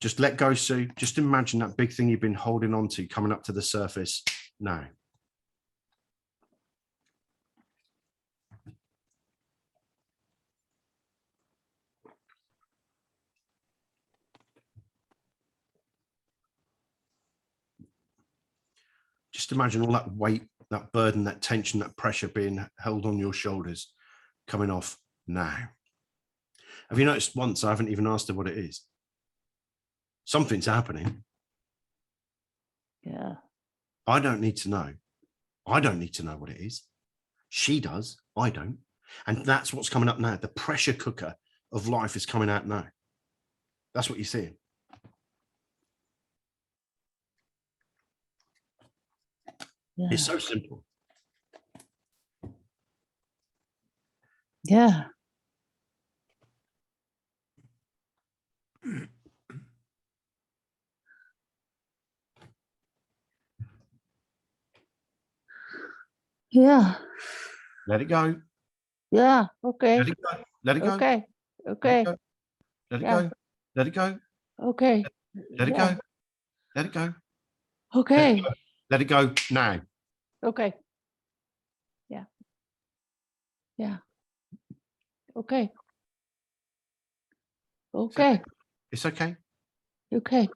Just let go, Sue. Just imagine that big thing you've been holding on to coming up to the surface now. Just imagine all that weight, that burden, that tension, that pressure being held on your shoulders, coming off now. Have you noticed once I haven't even asked her what it is? Something's happening. yeah. I don't need to know. I don't need to know what it is. She does. I don't. And that's what's coming up now. The pressure cooker of life is coming out now. That's what you're seeing. Yeah. It's so simple. Yeah. Yeah. Let it go. Yeah. Okay. Let it go. Let it go. Okay. Okay. Let it Yeah. go. Let it go. Okay. Let it Yeah. go. Let it go. Okay. Let it go now. Okay. Yeah. Yeah. Okay. Okay. It's okay. Okay.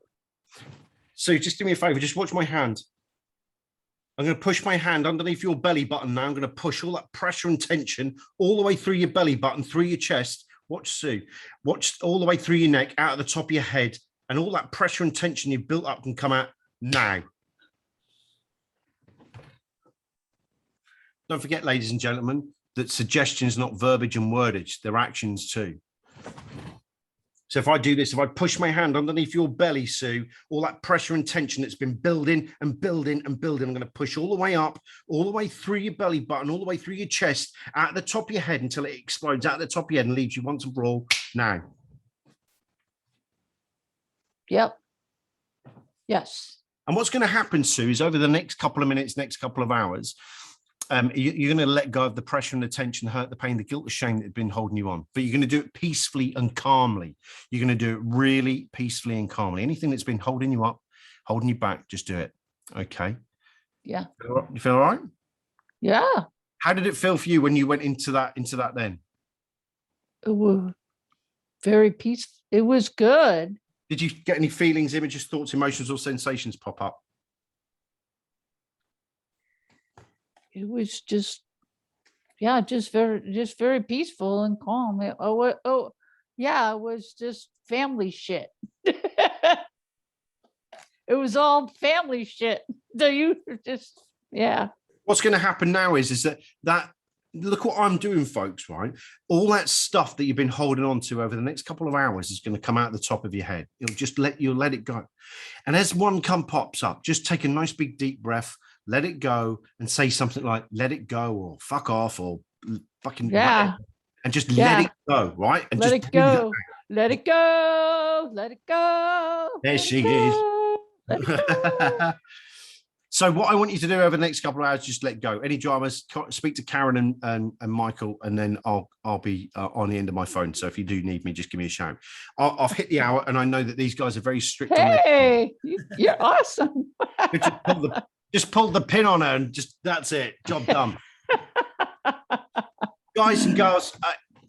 So just do me a favor. Just watch my hand. I'm going to push my hand underneath your belly button now. I'm going to push all that pressure and tension all the way through your belly button, through your chest. Watch Sue. Watch all the way through your neck, out of the top of your head. And all that pressure and tension you've built up can come out now. Don't forget, ladies and gentlemen, that suggestion is not verbiage and wordage. They're actions too. So if I do this, if I push my hand underneath your belly, Sue, all that pressure and tension that's been building and building and building, I'm going to push all the way up, all the way through your belly button, all the way through your chest, out the top of your head until it explodes out the top of your head and leaves you once and for all now. Yep. Yes. And what's going to happen, Sue, is over the next couple of minutes, next couple of hours, you're going to let go of the pressure and the tension, the hurt, the pain, the guilt, the shame that had been holding you on. But you're going to do it peacefully and calmly. You're going to do it really peacefully and calmly. Anything that's been holding you up, holding you back, just do it. Okay. Yeah. You feel all right? Yeah. How did it feel for you when you went into that then? It was very peaceful. It was good. Did you get any feelings, images, thoughts, emotions, or sensations pop up? It was just, yeah, just very peaceful and calm. It was just family shit. It was all family shit. So you just, yeah. What's going to happen now is that look what I'm doing, folks, right? All that stuff that you've been holding on to over the next couple of hours is going to come out the top of your head. You'll let it go. And as one pops up, just take a nice big deep breath, let it go, and say something like, let it go, or fuck off, or fucking whatever. And just let it go, right? And let just it go. Let it go. Let it go. There she is. Let it go. So what I want you to do over the next couple of hours, just let go. Any dramas, speak to Karen and Michael, and then I'll be on the end of my phone. So if you do need me, just give me a shout. I've hit the hour, and I know that these guys are very strict. Hey, you're awesome. Just pull the pin on her, and just that's it. Job done. Guys and girls,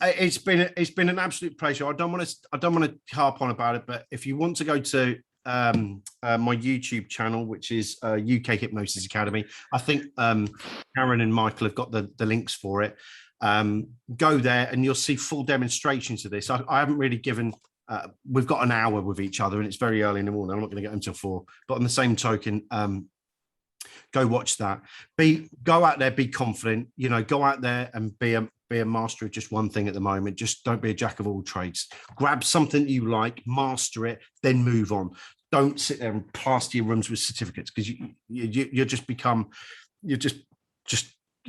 it's been an absolute pleasure. I don't want to harp on about it, but if you want to go to my YouTube channel, which is UK Hypnosis Academy, I think Karen and Michael have got the links for it. Go there and you'll see full demonstrations of this. I haven't really given we've got an hour with each other, and it's very early in the morning. I'm not going to get until 4, but on the same token, go watch that. Go out there, be confident, go out there and be a master of just one thing at the moment. Just don't be a jack of all trades. Grab something you like, master it, then move on. Don't sit there and plaster your rooms with certificates, because you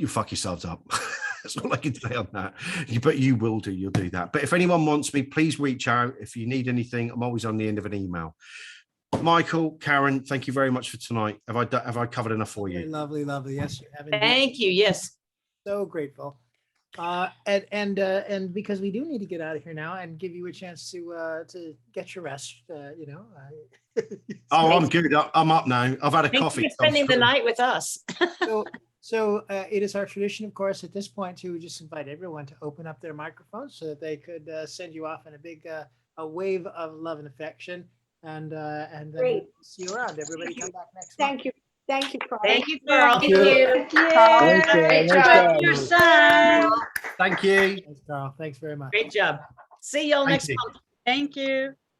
fuck yourselves up. That's all I can say on that. But you'll do that. But if anyone wants me, please reach out. If you need anything, I'm always on the end of an email. Michael, Karen, thank you very much for tonight. Have I covered enough for you? Lovely. Yes, you have. Thank you. Yes. So grateful. And because we do need to get out of here now and give you a chance to get your rest, Oh, I'm good. I'm up now. I've had a Thank coffee. you for spending the night with us. So it is our tradition, of course, at this point to just invite everyone to open up their microphones so that they could send you off in a big a wave of love and affection, and then Great. see you around. Everybody, come back next Thank you. Thank you, Carl. Thank you, Carl. Thank you. Great job, your son. Thank you. Thanks, Carl. Thanks very much. Great job. See y'all Thank next you. month. Thank you.